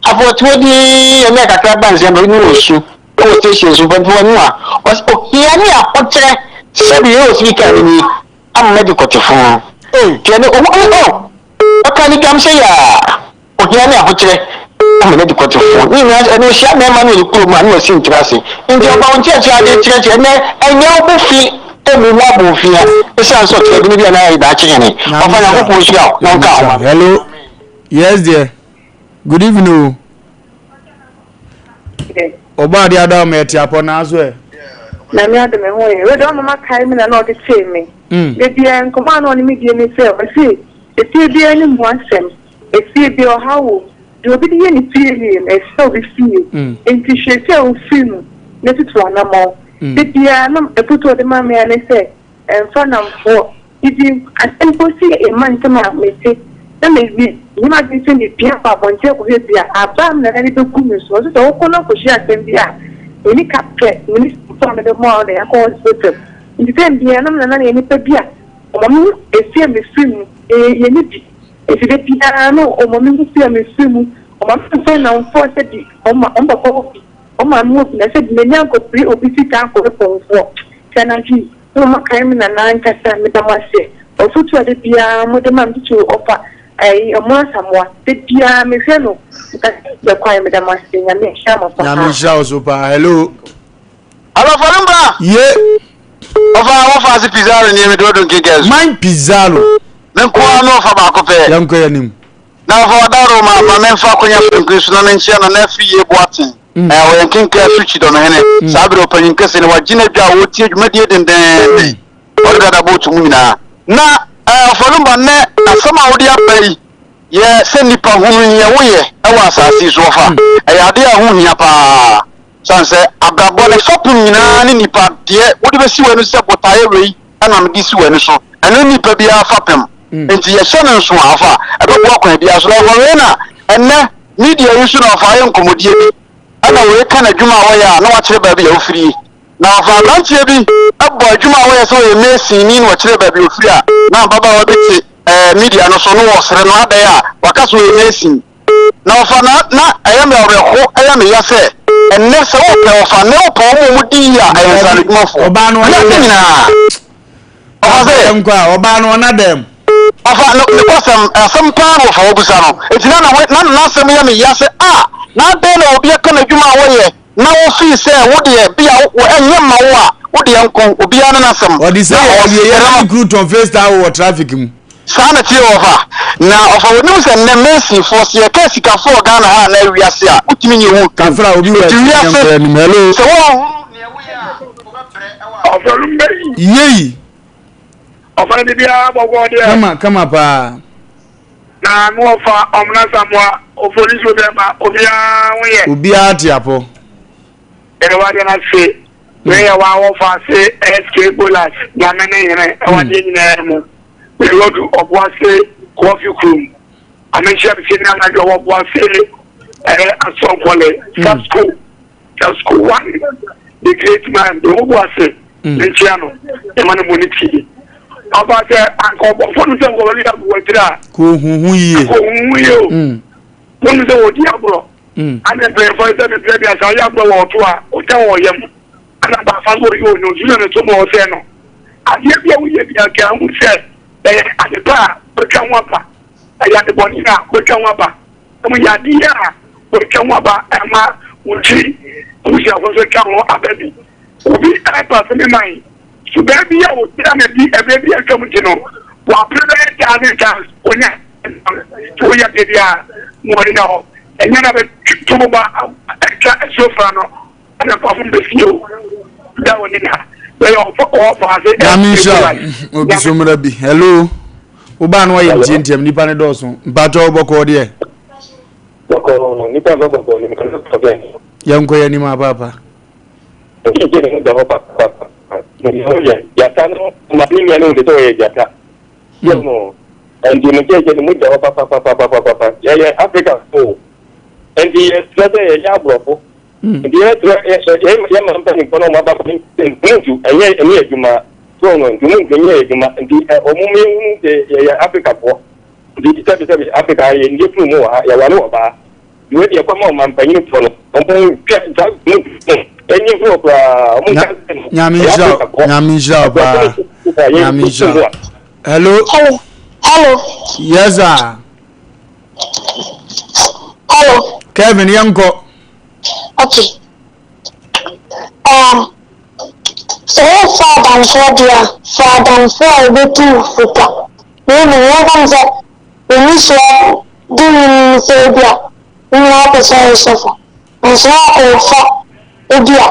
I thought 20 America crabs and renewal shoe. Oh, stations went one was here. I said, you can me. I'm medical to phone. Oh, can you? Oh, what can you come say? Oh, here I'm medical to phone. We know share my money to put my nose in Tracy. In the about church, and I know the fee. Every one here. It sounds so good. Maybe an eye that chicken. Hello. Yes, dear. Good evening. Obadi Adam at Yapon as well. Namia de me we don't ma kai me na no de che me. De bia command on me de me say, I see. E see bia any moasem. E see bia how do be the any feeling e so be feel. Enti she say o feel na tutu anamo. De bia na e puto de ma me na say en fa na fo. Idi asempo see e man tema me say. Na me bi ni ma bi say ni bia pa bonje ko bia abam na ni be kunu so so ko no ko shi asem bia. Any capture, when from the morning, I call it. In the same day, I'm not any beer. Or mamma, a film is swim, a unity. If you get piano, or mamma, film is swim, or my friend on 4:30, on my coffee, on my move, I said, many uncle 3 or 50 times for Sanagi. No, my crime and 9 castle, Metamase, or so to the piano, the man to offer. A more somewhat, the Pia Mifeno, the choir, Madame Masting, and make sham of hello. Hello, Lumba. Yeah. Of our Wofa Pizarro near the Dodon Kickers. Mine Pizarro. Then call no for Bacope. Young Quenim. Now for Daro, my men Falconia and Christian and Shannon and Effie Watson. I will King Care switched on Henry. Sabro opening cousin, what Gina would teach mediate and then order about Muna. Now, for Lumba, somehow the upper. Yeah, send Nipa who away. I was as Wofa. I idea who Nipa. Sunset, Ababon shopping in Nipa, dear. What do you see when you say what I way? And I'm this way, so. And then Nipa be a fapem. And the Shannon Swafa. I don't walk with the Asla and then media issue of iron commodity. And I will kind of Juma wire, no watch baby free. Now, for lunch, a boy Juma wire so you may see me watch baby free. Now, Baba will be media no so no was Renata there. Wakasu Mason. Now, for not, I am a yase. And next of a no poem would be a Obano. Obano, not them. Some power of Obusano. It's not some yummy yase. Not then will be a kind of Juma way. Now, see, say, what dear be out and Yamawa. What the uncle will be an or this group on first hour trafficking. Sanity over now of our news and the mercy for the Kessica for Ghana and area. What mean you won't come from? Yea, come up, now more far Omna or police with them, Obiatiapo. And what can I say? Where our say escape bullets, Yamane, and one in we go to Obuase coffee room. I mentioned the I go Obuase and some quality sub school. school one the great man the who was the channel the man money about uncle for the world of water who ye one is a diablo and then for the baby as I have the water or yam and about family you know you know to more seno and yet we can say at the bar become wapa I had the bonina become wapa and we had the become wapa Emma Uchi who shall also come on a baby we type of the mind so baby I would tell me a baby I come to know what prevent the chance when we have the more now and then I have to move extra so far no and I perform the skill that one in her. Hello. Uba no ye ntintem nipa ne doso. Mpacho oboko de. Boko nipa boko ni ko ko yanko ya ni ma papa. Ya tano mapinga no de to ye jata. Yo and the message mu de papa. Ya Africa oh. And the strategy ya bro. The ya man pa ni kono ma ba ni nju enye ejuma so no nju enye ejuma ndi omumi ya Africa po ndi tabi Africa ye ndi fu mu ya wale oba we de kwa ma man pa ni to no omo enye fu kwa omo nyamisha ba nyamisha hello yes sir hello Kevin yanko okay. So father for the two futa. We say we so do say bia. We have to say so. And so for odia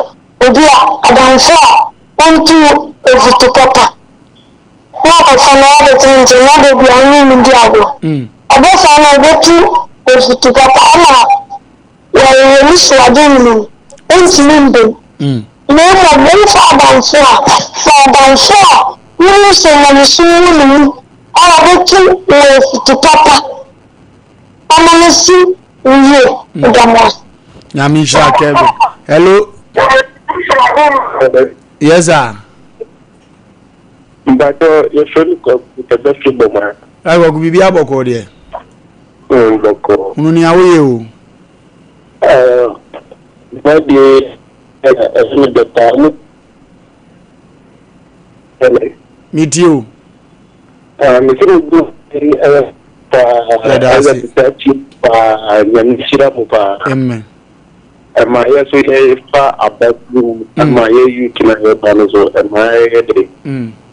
adam for want to to papa. Now for now the things na be bia ni diabo. Abasa na go to papa na we so adinu. Enslimbe. No more father for you say na so all to papa. Amanesi we nyamisha Kevin. Hello. Yes sir. But you should go to the basketball. I go bibi aboko de. Boko. Unu ni awe o. But the meet you. Amen. My yes, we far about you, and my you can have Banazo, and my head.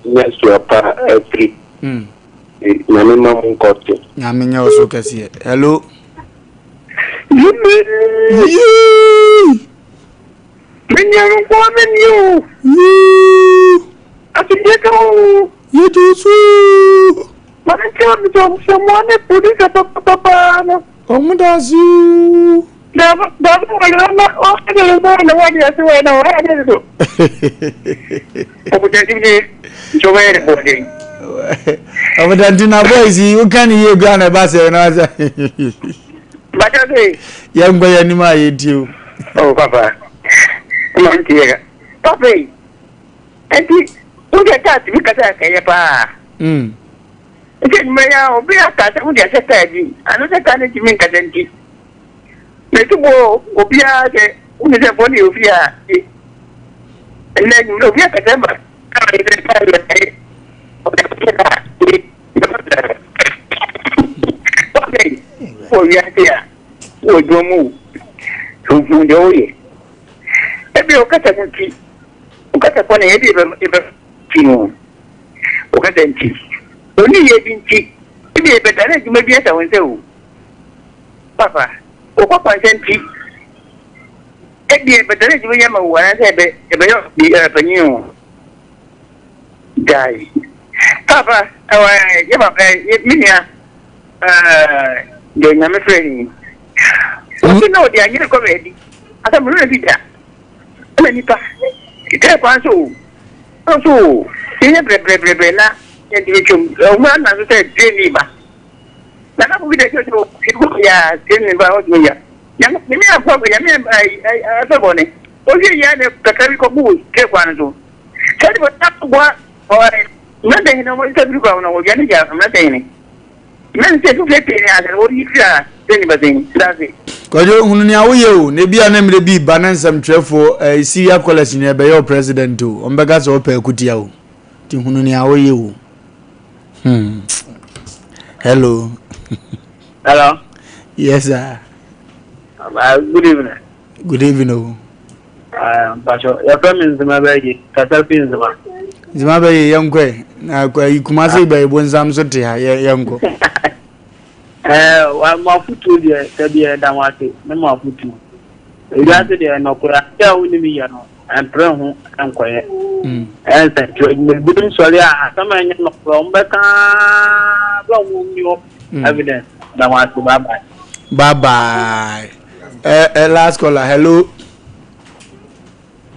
Yes, to a par every minimum got it. Yaminya also can see it. Hello. You. I think you do so. But I can't jump someone put it up papa. Come does you. That's why I'm not often the one you say no. I didn't do. So very good. Over the dinner boys, you can hear Ghana Bass and answer. But I say, young boy, anima eat you. Oh, papa. Papi, and look at that because I can't pa. It may be a cat who gets a taggy, another kind of make a dentist. Let you go, Obia, who is a body of ya. And then you look at them. Okay, for you here, would you move to Joey? Ebi okata nti okata kwa na ebi tinu okata nti oni ebi nti ebi ebetare adwuma bi ata wonse o papa okwa nti ebi ebetare adwuma yama wo na se ebe yo bi panyin guy papa awa yeba minia de nyame freni o no de anyere ko ready ata mu ready da Asem Nipa, ite kwanso. So, tiye bre na, ndi chum. O ma na so say deni ba. Na na bu de so ya deni ba o ya. Ya me akwa ya me asebo ne. oye ya ne kakari ko bu ke kwano kadi ba takwa nande hina mo interview ko na wogani ja nande ni men se tu fete ni asa wori kira teni bazeni dazi ko jo hunu ni awoye o ne bia na mre bi banansam trefo Syria college ni be your president o ombega so pe akutia o ti hunu ni awoye o hello yes sir good evening o Pacho, your family is my baby. Katapi is my. Zimbabwe yankwe na kwa ikumase iba ibonzam sote ha yanko. Wa mafutu dia tabi damate na mafutu. Igase dia no kwa ya uni mi ya no. Antre ho ankoye. Sa tro me budun sori a sama nya no kwa mbeka bla wo mi o evidence damate bye bye. Last caller, hello.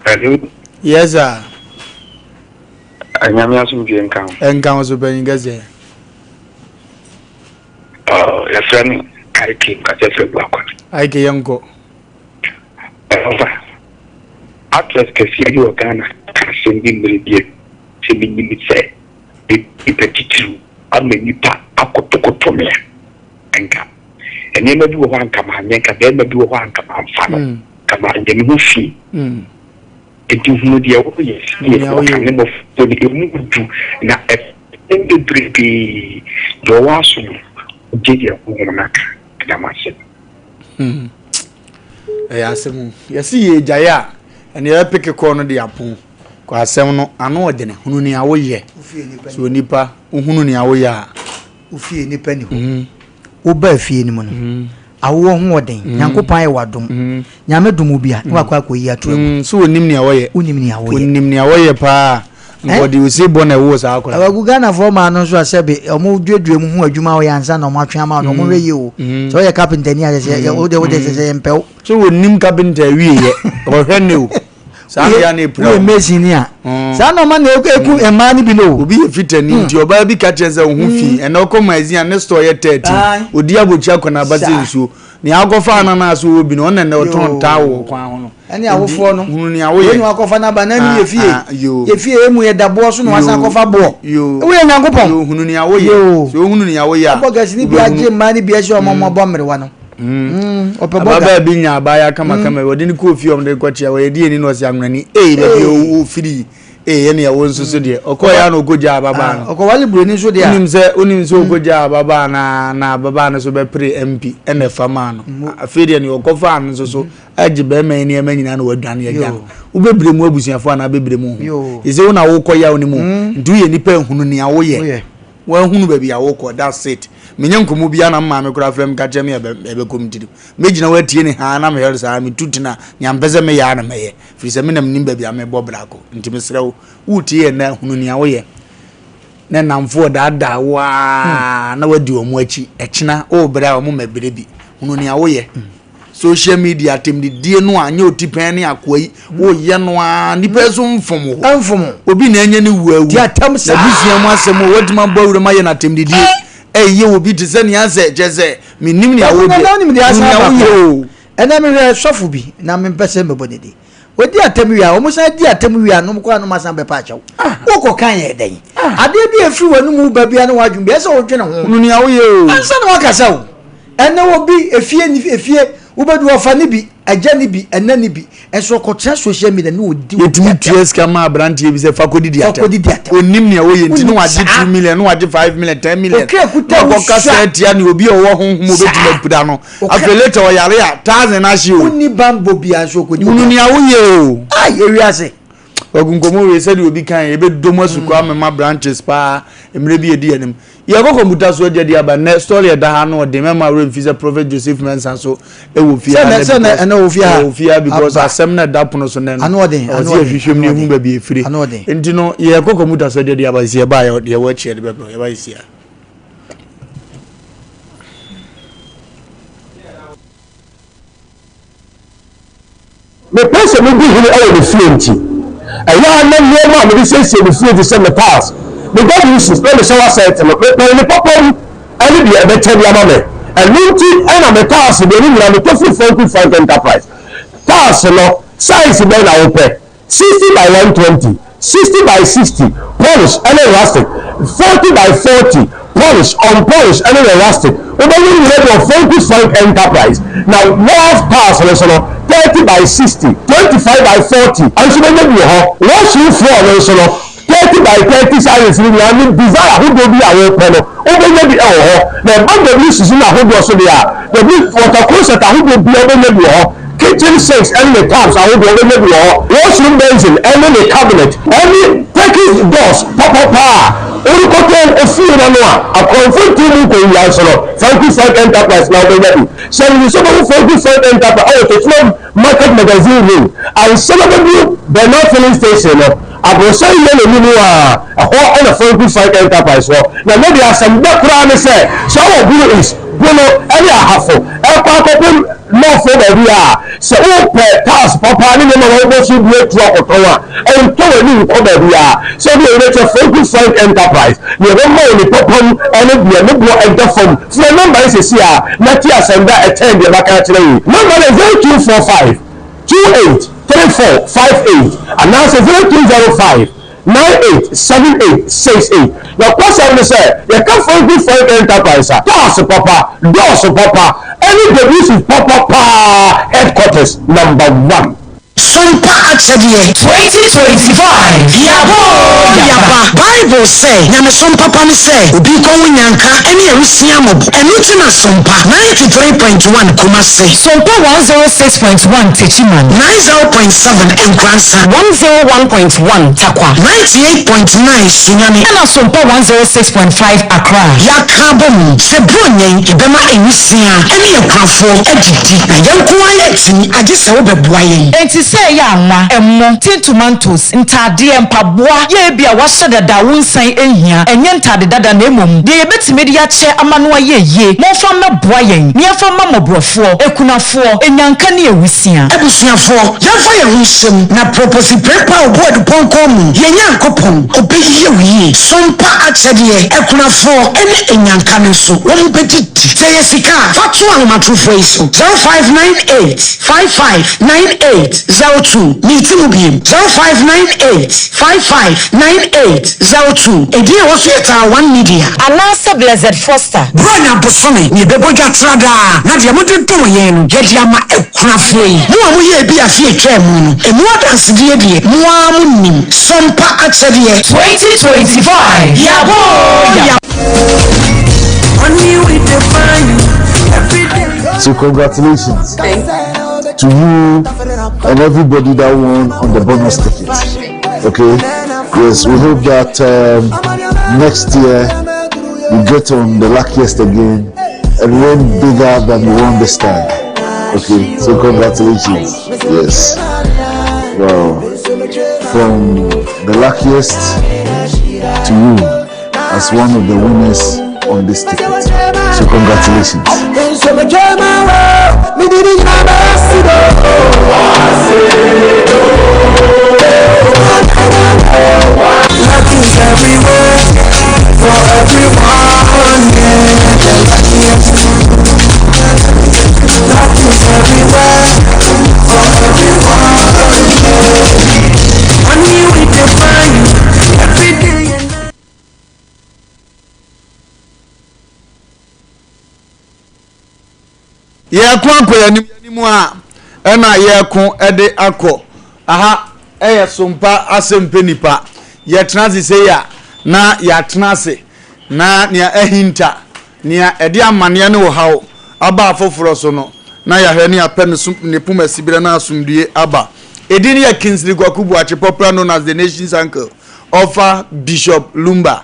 Hello. Yes sir. Anyame asumpi enkan so ben gaze. Ya friend Aiki kajefe bwakwa. Aiki yanko. Atlas kesi yo Ghana kasendi mribie. Sebi nibise. Ipetitu amenipa akotokotomea. Enka. Enema bi wo ho anka ma nyenka be ma bi wo ho anka ma mfano. Kama ndemi ho fi. Eti hunu dia wo yes ne mo to di mu du na ende dripi do waso jeje ko na ka ma se asem yesi ye jaya ene ya peke ko no de apon ko asem no ano odene hunu ni awoye so nipa hunu ni awoye a ufie nipa ni ho wo ba fie ni mo no awo ho oden nyankopan ye wadom nyame dum bia wa kwa ko yi atro so onim ni awoye onim ni awoye pa ngodi usi bona wo sa akora awagu Ghana for ma no so asebe omo dwedwe mu ho adwuma wo yansa na omo atwe ama no omo weye o so ye carpenter ni ase o de se mpel so onim carpenter wie ye o hwene o sa ya na epura we machine a sa no ma na eku ema ni bi no obi ye fitani nti oba bi ka cheze ho fi e na okomazi an store ye 30 odi abochi akona abaze nsuo ni agofa na na so obi no na na oton tawo kwan ho no ani awofo no hunu ni awoye ni akofa na ba na ni ye fie emu ye dabo so no wasa akofa bo we nyankopon hunu ni awoye so hunu ni awoye a aboga ni bi aje ma ni bi e so omo bo mrewa no baba bi nya abaya kama wodi ni ko fie omde kwatia we die ni no se anwani baby o firi ye ne yawo nso so de okoya na ogoja baba no okowali broni so de a unim se ogoja baba na baba na so be pre MP ene fama no afede ne okofa no so agi be man ni ema nyina na wadwane ya gya ubebre mu abusuafo na bebre mu ise wo na wo koya oni mu ndu ye nipa hunu ne awoye wa hunu ba bia wo ko that's it menye nkomo bia na mma me kura frem ka cheme ebe komtiri mejina watie ni ha na me hel sa me tutina nyambeze me ya na meye firi me nam nimba bia me bobrako nti mesrew wutie na hunu ne awoye na namfo dada wa na wadi omu achi echina o bra o mu mabere bi hunu ne awoye social media tem die no anya otipan ne akwai wo ye no a nipa so mfomo obi na anya ni wuawu dia tam sa bisia mu asem o wadima bawure ma ye na tem die ye obi te se ne ase jeze minim ne awo bi ena me hwe sofu bi na me pese me bodede odi atem a o musa di atem a no ko anu masa be pa chawo wo kan ye den ade bi efri wanu mu ba bia na wadwum bi ese o dwene ho nu ne awo ye o ansa na wakasa o ena obi efie ubedu ofa ni bi aja ni bi ena ni bi enso ko tra social media no odi yetumi ts kama brand ye bi se fakodi di ata onim ne awo ye nti no wage 2 million no wage 5 million 10 million ko kasa tia ni obi owo honhom obetuma puda no afelator o yare a 1000 na shi o uni bambo bi anso ko unu ni awo ye o ai ewi ase ogunkomo we se di obi kan ebe domo suko amema branches pa emre bi edi enim ye ko computer so de aba na story da ha no de mema we mfisa prophet Joseph Mensa so e wo fia na wo fia because asem na da pono so na no ano de hwehwem ne hu ba bi efire enti no ye ko computer so de aba sie ba ye wo chi de be ye ba isia the person will be here all the fluency. I want to know what we say the fluency in the past. The God uses when the shower set and the papa and be a better yamame. And looting and a task in the room and the coffee for enterprise. Task no size bẹ́ẹ̀ na wọ́n pẹ́ 60 by 120 60 by 60 polish ẹni elastic 40 by 40 polish unpolished ẹni elastic wọ́n bá yẹ ìrẹ́ bọ̀ focus point enterprise na wall pass ọ̀rẹ́ sọ̀rọ̀ 30 by 60 25 by 40 àìsàn ẹni bí họ wọ́n ṣì ń fún ọ̀rẹ́ sọ̀rọ̀ 30 by 30 size ni wọ́n ní design àhójọ bí àwọn ọ̀pẹ lọ wọ́n bẹ yẹ bí ẹ̀ wọ̀ họ na ẹ̀bá gbẹ̀bí sísú ní àhójọ ọ̀ṣọ́ bí i à gbẹ̀bí water closet àhójọ bí ẹ̀ bẹ yẹ bí họ kitchen sinks and the taps àhójọ ọ̀rẹ́ yẹ bí họ washroom basin and the cabinet any turkish doors pọpọpọ orúkọ tó òfin ìrànú à àkọ́nfún tí mú kò yà sọ̀rọ̀ Funky Fund Enterprise náà bẹ yẹ bí sẹ́yìn sọ́kọ̀ Funky Fund Enterprise ọ̀yọ̀ tó fún market magazine room and sọ́kọ̀ bí Bernard filling station náà àbòsọ ilé lèmi ni wà ẹ̀họ́ ọ̀nà Funky Fund Enterprise wọ na maybe asẹ̀mbẹ́ kura ni sẹ́ sọ́wọ́ búrò is gbóná ẹni àhàfọ̀ ẹ̀kọ́ akọ́kọ́ lọ́ọ̀fọ̀ bẹ̀bí à sẹ́ ó pẹ̀ taas pọ́pá nínú ọmọ wọn bó ṣe bí ètò ọkọ̀tọ̀ wa ẹ̀yìn tó wẹ̀ ní nǹkan bẹ̀bí à sẹ́ bí èrè tẹ Funky Fund Enterprise ní ẹ̀rọ mọ́ òní pọ́pọ́n ẹni bí ẹni bọ́ ẹ̀dá fọ́m fún ẹ̀ nọ́mbà yìí sẹ́sí à mẹ́tí àsẹ̀mbẹ́ ẹ̀tẹ́ ìdí ẹ̀bá káàkiri yìí nọ́mbà yìí 0245 283458 and now say 0205 987868. Now, question is you can Funky Fund Enterprise. Doors papa. Any business is papa headquarters #1. Sompa Atchedie 2025 Yaba Bible say Nyame Sompa Pani say Obi ko nyanka ene erusia mob enu ti na Sompa 93.1 Kumasi Sompa 106.1 Techiman 90.7 Nkransa 101.1 Takwa 98.9 Sunyani and Sompa 106.5 Accra Yakabom Sebronyen ibema erusia ene ekrafo ejidi na yanko ayeti agise wo bebuaye say ya nwa emmo tin tomatoes ntade empaboa ye bia wa hyeda da wonsan ehia enye ntade dada na emom de yebetime de ya che amano ayeye mo fa meboa yen ne fa mamobrofo ekunafo enyanka ne ewusia ebusuafo ya fa ye hunsem na propose prepa oboard ponkom ye nyankopon obeyiye wi Sompa Atchedie ekunafo ene enyanka ne so wo betiti say yesika fatu anomatrofo iso 0598 5598 02 meeting bim 0598-559802 edi e woso eta 1 media anasa Blessed Foster branya bosome ni beboja trada na de mo de tom yen no gedi ama ekunafo yi mo amu ye bi afi etwa mu no emu dance die die mo amu nim Sompa Atchedie 2025 yabo only we define every day. So congratulations to you and everybody that won on the bonus ticket. Okay, yes, we hope that next year we get on the luckiest again and win bigger than we won this time. Okay, so congratulations. Yes, wow, from the luckiest to you as one of the winners on this ticket. So congratulations. Nothing's everywhere for everyone, yeah. Nothing's everywhere for everyone, yeah. Only we define every day and night. Yeah, kwa yanimu a ena yekun ede akọ aha eye Sompa Asem Mpe Nipa ye transi se ya na ya transe na nia ehinta nia ede amane ne wo hawo aba afoforo so no na ya hwani apene ne puma sibire na asumdue aba edini ya Kingsley Kwakubu ache popular known as the nation's uncle Wofa Lumba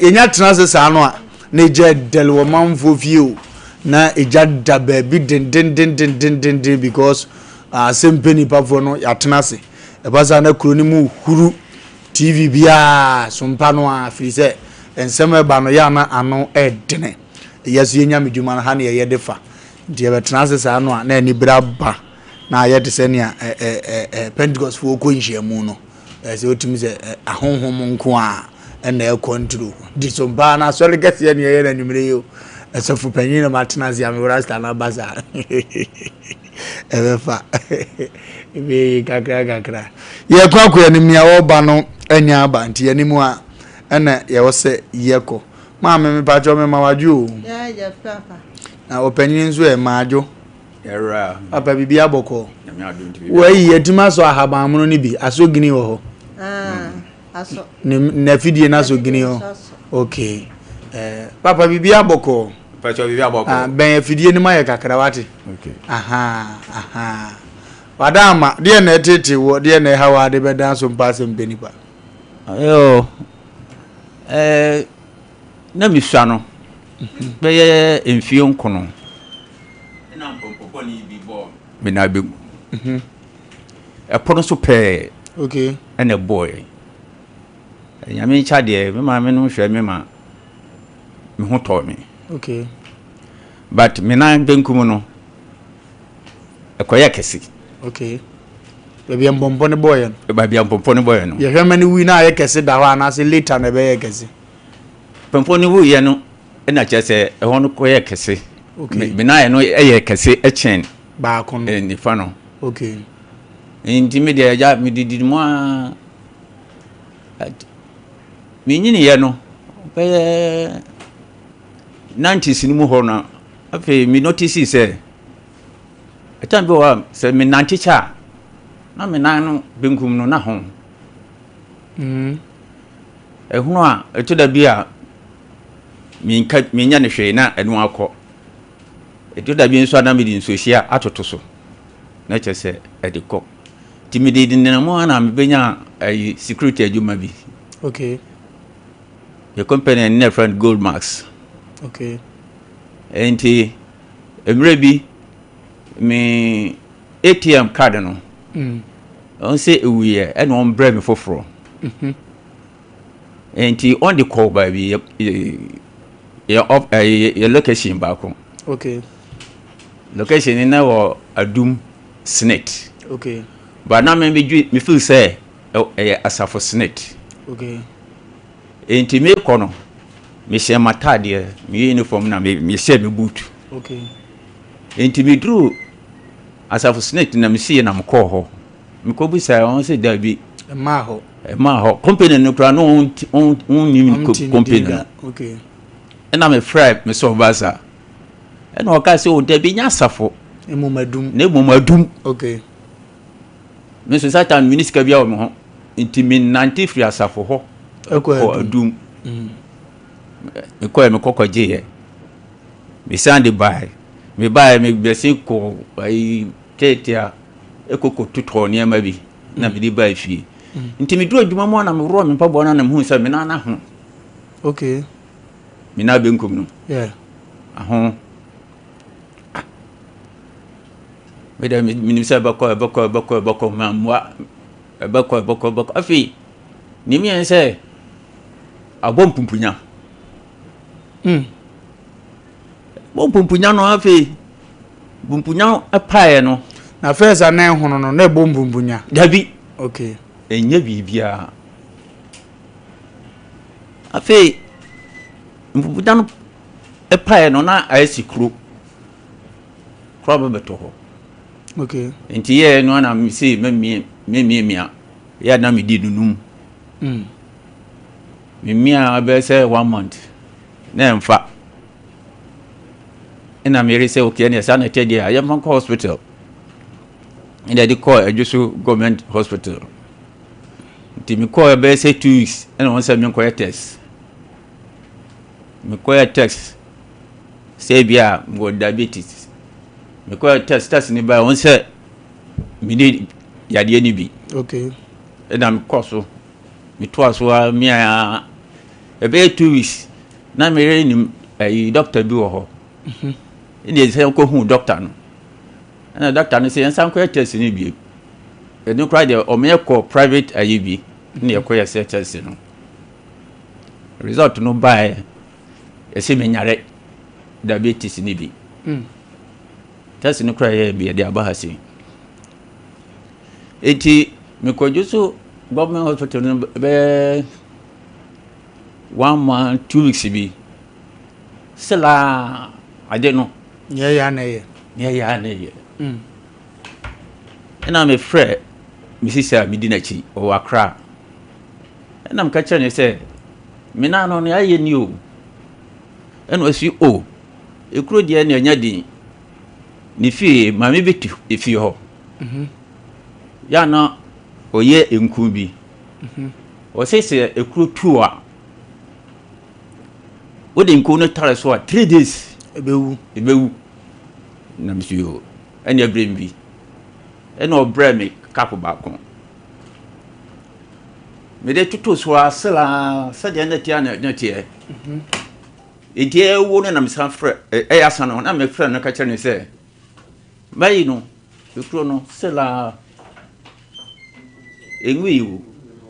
enya transe sa no a ne je delwo manfo fie na ejada baby den because Asem Mpe Nipa for no yatenase ebaza na kroni mu huru TV bia Sompa no afiri se ensem eba no ya na ano edene yesu yenya medwuma na ha na ye defa die betenase sa no na ani braba na ye de se ne Pentecost fo ko nhyiamu no se otimi se ahonhom nko a na e control di Sompa na so le gese ne ye na nwumre yo esofu panyin na matenase ya me rasta na baza ebefa ebe kakra ye kwa ya nim ya oba no anya aba nti yanimu a na ye wo se yeko ma me pa cho me ma waju ya papa na opanyin nso e maajo era papa bibi aboko nyame adom ti wo yi yetima so ahaban mono ni bi aso gini wo ho aso na fidie na so gini ho okay papa bibi aboko pacho bibi aboko ben fidie ni ma ye kakra wate okay aha wadama de na tete wo de na hawa de be dan so mpa Asem Mpe Nipa ayo na misua no be ye emfie nkono na mpompopo ni bi bo me na be epono so pe okay and a boy nyame ncha de me ma me no hwe me ma me ho to me okay but me na benkum no ekoya kesi okay baby ambompo ne boy no baby ambompo ne boy no ye hwema ni wi na ye kesi da ho ana se later na be ye kesi pempo ni wi ye no na chese e ho no koye kesi okay me na ye no ye kesi e chen ba ko no ni fa no okay intimidate ja mi didi mo a mi nyini ye no be 90s ni mu ho na afi mi notice se atambe wa se mi nanticha na mi nan benkum no na ho ehunu a eto da bi a mi nya ne hwe na enu akọ eto da bi nso na mi di nso hia atoto so na chese edikọ timidi dinna mo na me benya security adwuma bi okay your company and their friend gold marks okay enti emre bi me ATM card no on say ewiye and on bre me foforo enti on the call by be your location back okay location in our adum snake okay but now me feel say asafo snake okay enti me kono me share matade me uniform na me share me boot okay enti me dru asafo snake na me see na me call ho me ko bi say on say da bi ma ho company no kra no on nim company okay na me fry me so baza na o ka say o da bi nya asafo emumadum okay me so satan minister bia o me ho enti me 90 free asafo ho ko adum me ko me kokoje ye me sande buy me blessing ko ai tetia ekoko tuto ne ma bi na me di buy fie enti me duro adwuma mo na me ro me pabo na me hu se me na ho okay me na benkum no yeah ahon Beda minimisa bako mamwa bako afi ni mi ense abom pumpunya bom pumpunya no afi bumpunya apae no na first na hono no na bom pumpunya dabi okay enye bibia afi pumpunya no apae no na asikro beto ho okay enti ye no na mi say me ya na mi di nunum mia be say 1 month na mfa ina me say okay na sa na tedi ya man ko hospital ina di call ajusu government hospital enti mi call be say 2 weeks ina won say me ko test me ko test say bia go diabetes me ko test ni ba won say mi need yade ni bi okay ina mi koso mi to aso a mi a ebe 2 weeks na me re ni doctor bi wo ho ina say ko hu doctor no na doctor no say ensan ko test ni bi e no cry there o me ko private IB ni e ko ya say test no result no buy e say me nyare diabetes ni bi test no cry bi e dey abahasi eti me ko juso government hospital no be 1 month 2 weeks bi sela ade no ya na ye And I'm a friend, Mrs. Medinachi or Accra. And I'm catching you say, Minan on I knew. And was you you could yen your yadi. Nifi, mammy bit if you ho. Yana or ye in Kubi. Or say a crew tour. What in Kuna tell us what 3 days? A beau. Namsu, and your brain be. And no bread make couple back on. Me de tutu so sela said the tiana not here. It here wouldn't am some friend a son on am a friend no catch and say. But you know, you chrono sela you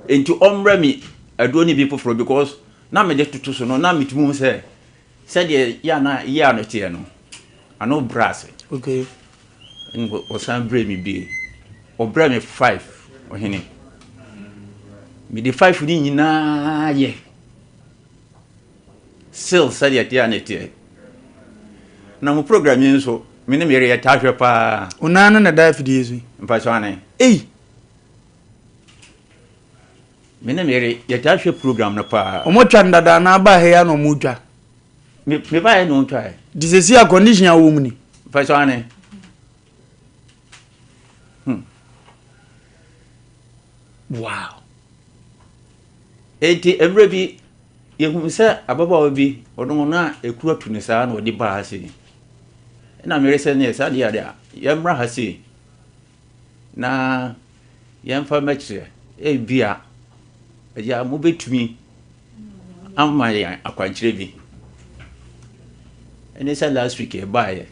into me I don't need people for because now me de tutu so no na me tumu say said ya not here no. I know brass. Okay. And was some brave me be or brave me 5 or henny. Me the 5 ni na ye. Still said ya tianete. Na mo program yin so me ne me re ta hwe pa. Unana na da fidi yesu. Mpa so ane. Me ne me re ya ta hwe program na pa. Omo twa ndada na ba he ya no mo twa. Me ba no twa. Disesi a condition awo mu ni. Mpa so ane. Wow. Eti emre bi yehum se ababa bi odon na ekuru atuni sa na odi ba hase na mere se ne sa dia dia yemra hase na yemfa machire bia ya mo betumi amma ya akwanchire bi ene sa last week e ba ye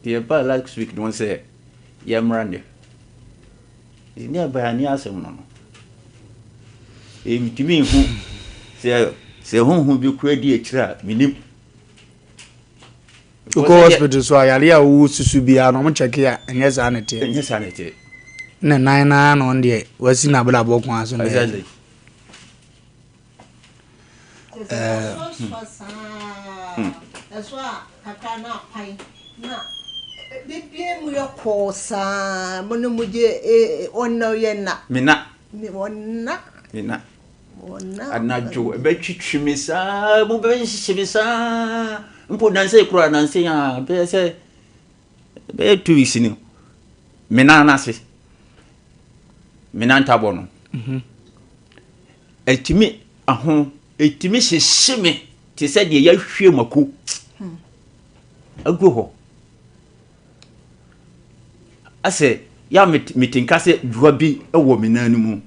the ba last week don say yemra ne ni aba ni asem no mitimi hu se hu bi kura di ekira minim uko hospital so ayale a wo susu bia no mo check ya enye sanete na nine na no ndie wasi na bla bo kwa so exactly eso kaka na pai na bibie mu yokosa mono muje onno ye na mina anajo be twitwimisa mo be hihimisa mpo nanse kura nanse ya be se be 2 weeks ni mina nase mina ntabo no etimi aho etimi hihime ti se de ya hwie mako agu ho ase ya mitinka se duwa bi ewo mina ni mu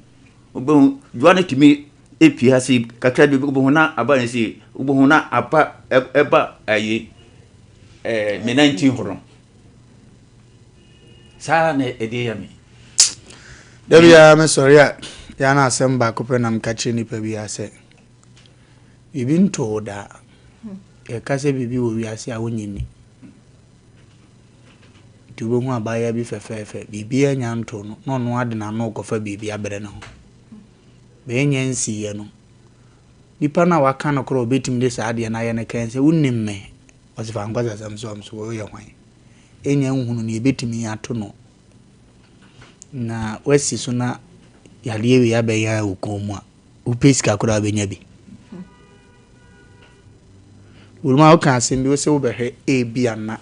obo duwa ne timi epia se kakra bi obo na aba ne se obo na apa eba aye me 19 horo sa ne ede ya mi debi ya me sorry ya na asem ba ko pe na mkache ni pa bi ase bibi nto da e ka se bibi wo wi ase a wonyini tubo hu abaya bi fefefe bibi anya nto no no ade na no kofa bibi abere ne ho be nya nsi ye no nipa na waka no kro betim de sa ade na ye ne kan se wonnim me osifa ngwaza samso wo ye hwan enya nhunu ne betimi ato no na wasi so na yale wi abaya ukomu a upeska kro abenya bi uruma o kan sembi wo se wo behwe bia na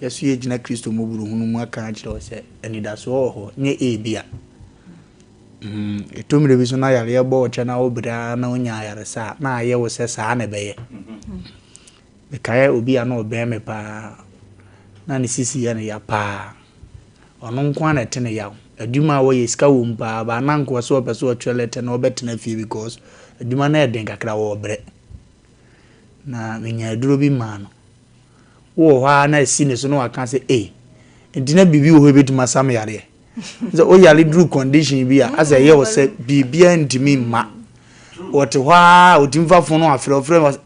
yesu ye gina kristo mo buru hunu mu aka kire se anida so ho nye bia etomire bi so na yare bo o chana obra na onya yare sa na aye wo se sa na beye be kai obi a na obe me pa na ni sisi ya na ya pa ono nkwa na tene ya aduma wo ye ska wo mpa ba na nko so ope so otwelete na obetena fie because aduma na eden kakra wo obre na menya duro bi ma no wo ha na sine so no aka se ndina bibi wo hebetuma sam yare so o yale duru condition bi a as ye wo se bibia ndimi ma wote hwa odimfa fo no afrefre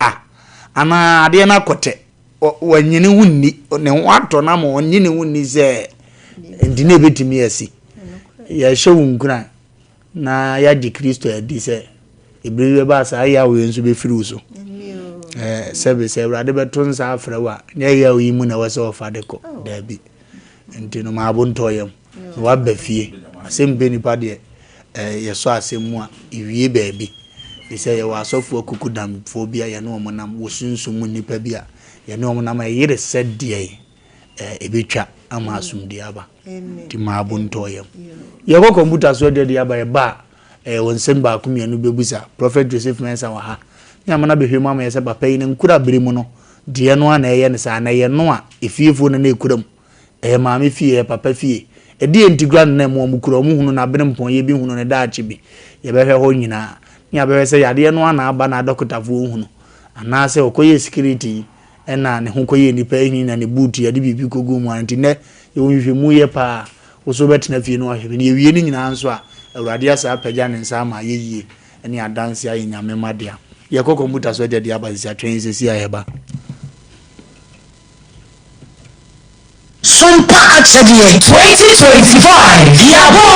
ana ade na kote wanyene hunni ne wato na mo onyene hunni se ndina betimi asi ya shewu nkuna na ya di kristo adi se ebriwe ba sa ya wo enso be firi uso service everade betonsa afrewa nya ya oyimu na wase ofade ko dabi ntino ma abunto yem wa ba fie Asem Mpe Nipa de ye so asem mu a ewie baabi they say ye wa asofo akukudam fo bia ye no omonam wo sunsumu nipa bia ye no omonam yere said de ebetwa ama asumdi aba ti ma bonto yam ye ko computer so de aba ye ba wonsem ba kumianu bebusa Prophet Joseph Mensa wa ha ya mana be hwema ma ye se papa yi nkura bere mu no de no ana ye ne sa na ye no a efiefo no na ekuram maame fie papa fie edi integral na mo mukura mu hunu na bere mpon ye bi hunu ne daachi bi ye be hwe ho nyina nya be se yade no ana aba na dokotafo hunu ana se okoye security ena ne ho koye nipa ehin na ne boot ye de bibi kogu mu anti ne ye wonhwe mu ye pa wo so betina fie no ahwe ne wie ni nyina nso a awurade asa apagya ne nsa ma yeyie ene adanse aye nyame madea ye ko computer so de aba sia twen sesi ayeba Sompa Atsadiye 2025 Yaba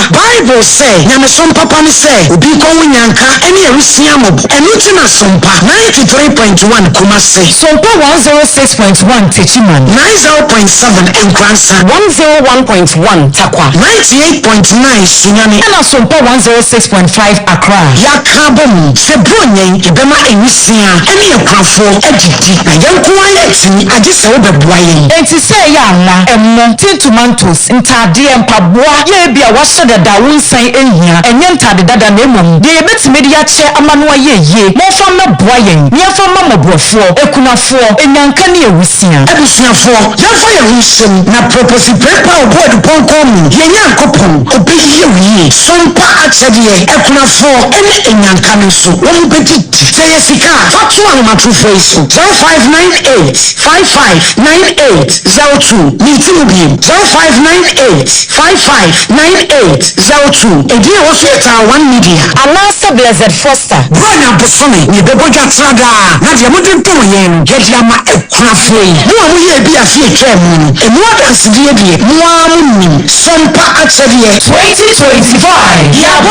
Bible say Nyame Sompa Pani say Obi kon nyanka ene erusia mob enuti na Sompa 93.1 Kumasi Sompa 106.1 Techiman 90.7 Enkransa 101.1 Takwa 98.9 Sunyani ena Sompa 106.5 Accra Yakabom Sebronye ibema enusia ene ekrafo edidi na yanko ayeti agise obebwaye say ya na emmo tin tomatoes ntade empaboa ye bia waso dada wonsan ehia enye ntade dada na emom de yebetime de ya che amanoa yeye mo fa meboa yen ye fa mamobofo ekunafo enyanka ne ewusia abusuafo ya fa ye hunsim na propose paper board ponkom ye nyankopon obeyi wi Sompa Atsadiye ekunafo ene enyanka no so won bedi say yesika fatu anomatrufo iso 0598 5598 02 Nitimubi 0598-5598-02 Ediye Wafeta 1 Media Alasa Blessed Foster Branya Bosome Ni Beboja Trada Nadia Mudintomo Yen Gediama Ekrafwe Mwa muye biya fiye tremu Mwa dansidiye biye Mwa muni Sompa Atsadiye 2025 Yabo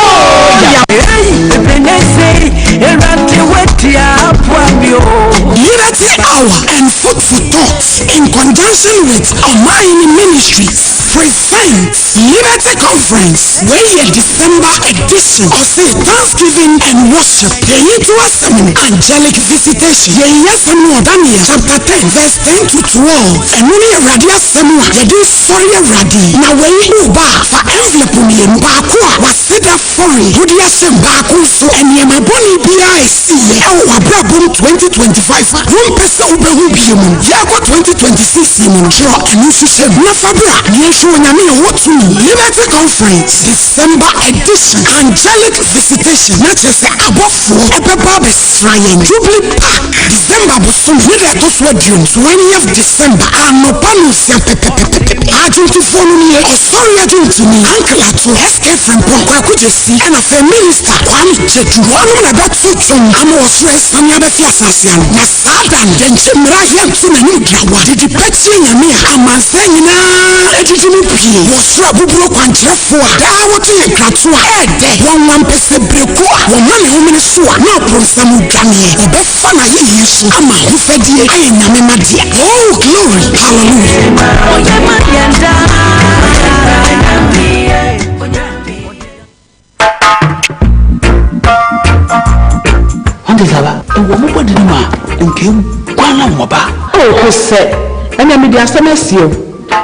Unity Hour and Food for Thought in conjunction with Almighty Ministries presents Unity Conference where your December edition of the Thanksgiving and Worship pay to Asem Angelic Visitation. Yes, Daniel chapter 10 verse 10 to 12 and when you're ready Asema you do sorry ready now when you back for envelope me and Bakua was said that sorry who do you say Baku so and you my bonny BIC our Brabum 2025 one person who be human Yago 2026 in Montreal and you should Nafabra Yeshu Nyami what to Unity Conference December edition Angelic Visitation not just above for Ebeba Besrayen Jubilee Park December Bosom with a Toswadium 20th December and no Panusia Ajun to follow me or sorry Ajun to me Uncle Ato escape from Pongwa could you see and a minister Kwame Chetu one about Fuchun Amo Stress and Yabati Assassin Nasadan then Chimra to the new Drawa did the Petsi Yami Amasan Editini was Rabu broke and Jeffo Dawati Kratua one person break one woman is so no Prosamu Dami the best fun I use Ama who fed the Ayamamadia. Oh glory, Anya me dia semesio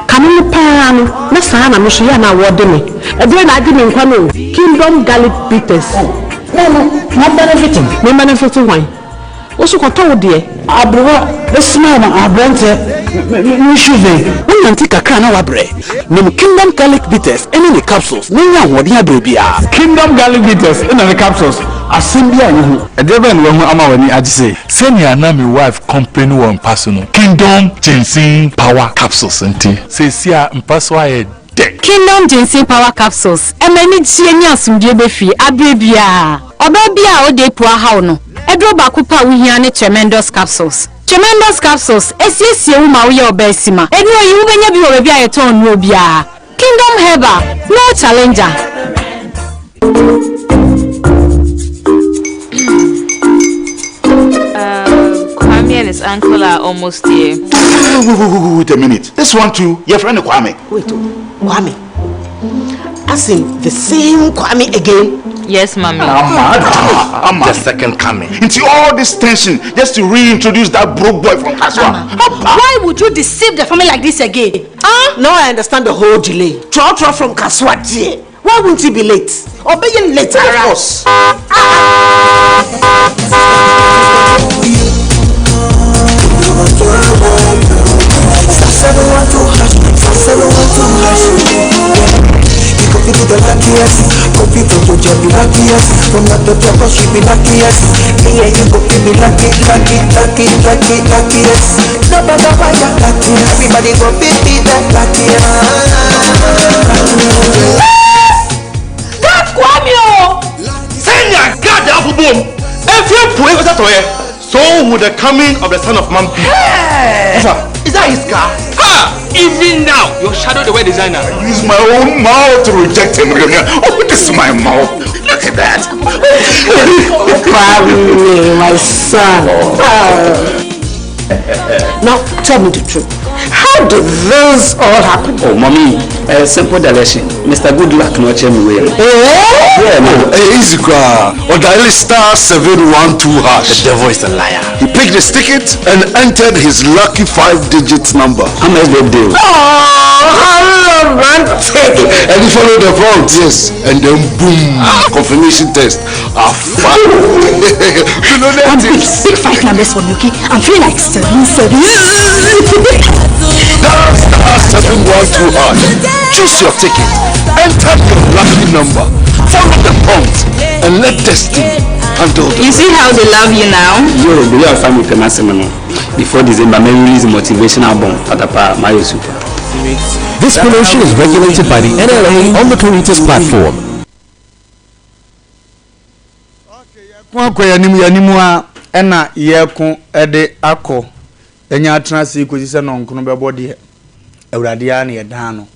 kanu paano na saa na mhwe ya na wode me ebe na agi me nkwa no Kingdom Garlic Bitters no benefiting wine osu ko to de abro besma na abrante me shuve won ntika kra na wabre no Kingdom Garlic Bitters any the capsules no nya wode ya brebia Kingdom Garlic Bitters in the capsules assembly anhu edeben wo hu ama wani agise senior na me wife company one personal Kingdom Ginseng Power Capsules nti sesia mpaso aye Kingdom Ginseng Power Capsules emani tie nya asumdie befi abrebia obabia o de po ahaw no edro ba ko pa wo hia ne tremendous capsules esiesie wo ma wo ye obasima enu oyi wo benya bi wo bia yeton no bia Kingdom Herbal no challenger uncle are almost here. Wait a minute. This one too, your friend Kwame. Wait, Kwame. Asem, the same Kwame again? Yes, mommy. I'm the second coming. Into all this tension just to reintroduce that broke boy from Kaswa. Why would you deceive the family like this again? Now I understand the whole delay. Trotro from Kaswa, dear. Why won't he be late? Or be late, of course. Copy to the luckiest, copy to just be luckiest. From not the top, she be luckiest. Yeah, you copy be luckiest. No matter why you're lucky, everybody go be that luckiest. That's Kwame! Senya, God, the apple boom. If you pray, what's that? So would the coming of the Son of Man be? Hey! Is that his car? Even now, your shadow the way designer. I use my own mouth to reject him. Oh, this is my mouth. Look at that. My son. Now, tell me the truth. How did this all happen? Oh, mommy, simple direction. Mr. Goodluck no change way. Yeah, no. Easy cry. Or dial *712#. The devil is a liar. He picked his ticket and entered his lucky 5-digit number. How much did they do? Romantic. And he followed the prompt, yes. And then boom, confirmation test. You know that? Big 5 numbers for me, okay? I'm feeling like 7. *712#. Choose your ticket. Enter your lucky number. Follow the prompt and let destiny handle it. You see how they love you now? Yo, the way I find with Pemasimono. Before December, may release a motivational album for the Mayo Super. This promotion is regulated by the NLA on the Creators platform. Kwa yanimu a ena yeko ede akọ enya atrase kosi se no nkono bebo de awurade ya na yedan no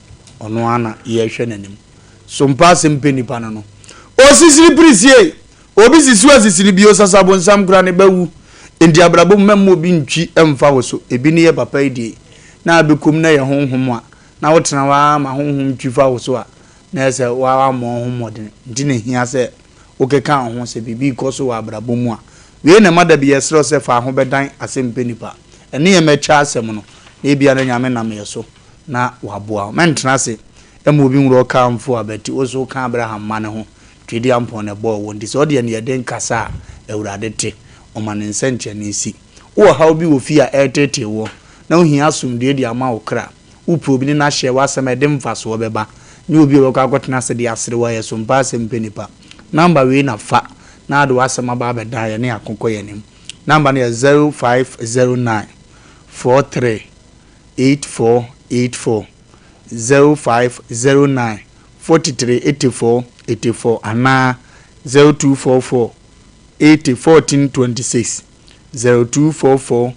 ono ana ye hwe nanim Sompa Asem Mpe Nipa no osisiri prisie obi sisu asisiri bio sasabo nsam kura ne bawu endi abrabo memmo bi ntwi emfa woso ebi ne ye papa idie na abekom na ye honhom a na wotena wa ma honhom ntwi fa woso a na ese wa ma honhom modene ndi ne hia se okeka ho se bibi koso wa abrabo mu a we na mada bi yesro se fa ho bedan Asem Mpe Nipa ene ye mecha asem no na bia na nyame na me so na waboa mentena se emo bi nwro ka mfo abeti oso ka Abraham mane ho twedi ampon ne bo wo ndi so de ne yeden kasa awurade te omane nsenche ne si wo ha obi wo fi a etete wo na ohia asumde di ama wo kra wo probi ni na hye wasem edem faso wo beba ni obi wo ka gotena se de asere wa ye Sompa Asem Mpe Nipa number we na fa na ado wasem aba beda ye ne akokọ ye nim number ne 0509 43 8484 0509 43 84 84 ana 0244 801426 0244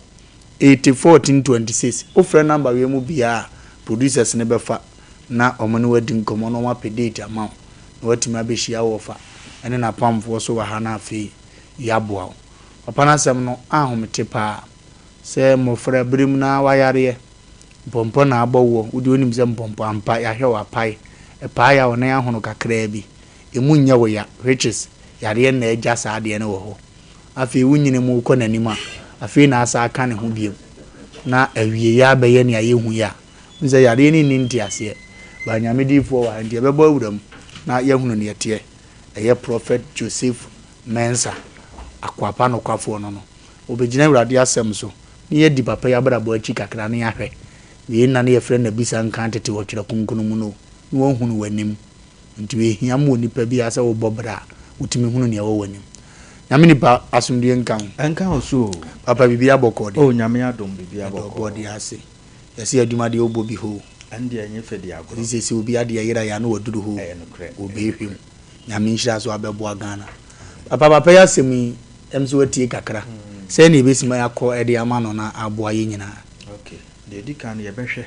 801426 ofre number we mu bia producers ne befa na omone wadi nkomo no ma pedate amount na watima be hia wofa ene na pamfo so wa ha na afi yaboa papa na sem no ahomete pa se mo frɛ brim na wayare mpompo na abowo udi onim se mpompo ampa ya hwe wa pai e pa ya wona ya hono kakra bi emu nya wo ya riches yare na eja sa ade ne wo ho afi wunyine mu ko nanima afi na asa aka ne ho biem na awie ya beye ne ayehu ya nze yare ni nti ase ba nyame difo wa ndi bebo awuram na yehunu ne yete eye prophet Joseph Mensa akwapa no kwafo no no obegina awurade asem so ni ye di papa ya brabo achi kakra ne ahwe we na ne ye frɛ na bisa nkan tete wo twere kunkunu mu no ni wo hunu wanim nti we hia mo nipa bi asa wo bobra utimi hunu ne wo wanim nyame nipa asumdie nkan oso papa bibia bokode o nyame adom bibia bokode ase yesi aduma de obo bi ho ande anye fedi agoro sisi obi ade yira ya no waduru ho obi hwem nyame nhira so abebo agana papa ya semi emso watie kakra se na ebesima yakọ ede ama no na aboa ye nyina okay de di kan ye behwe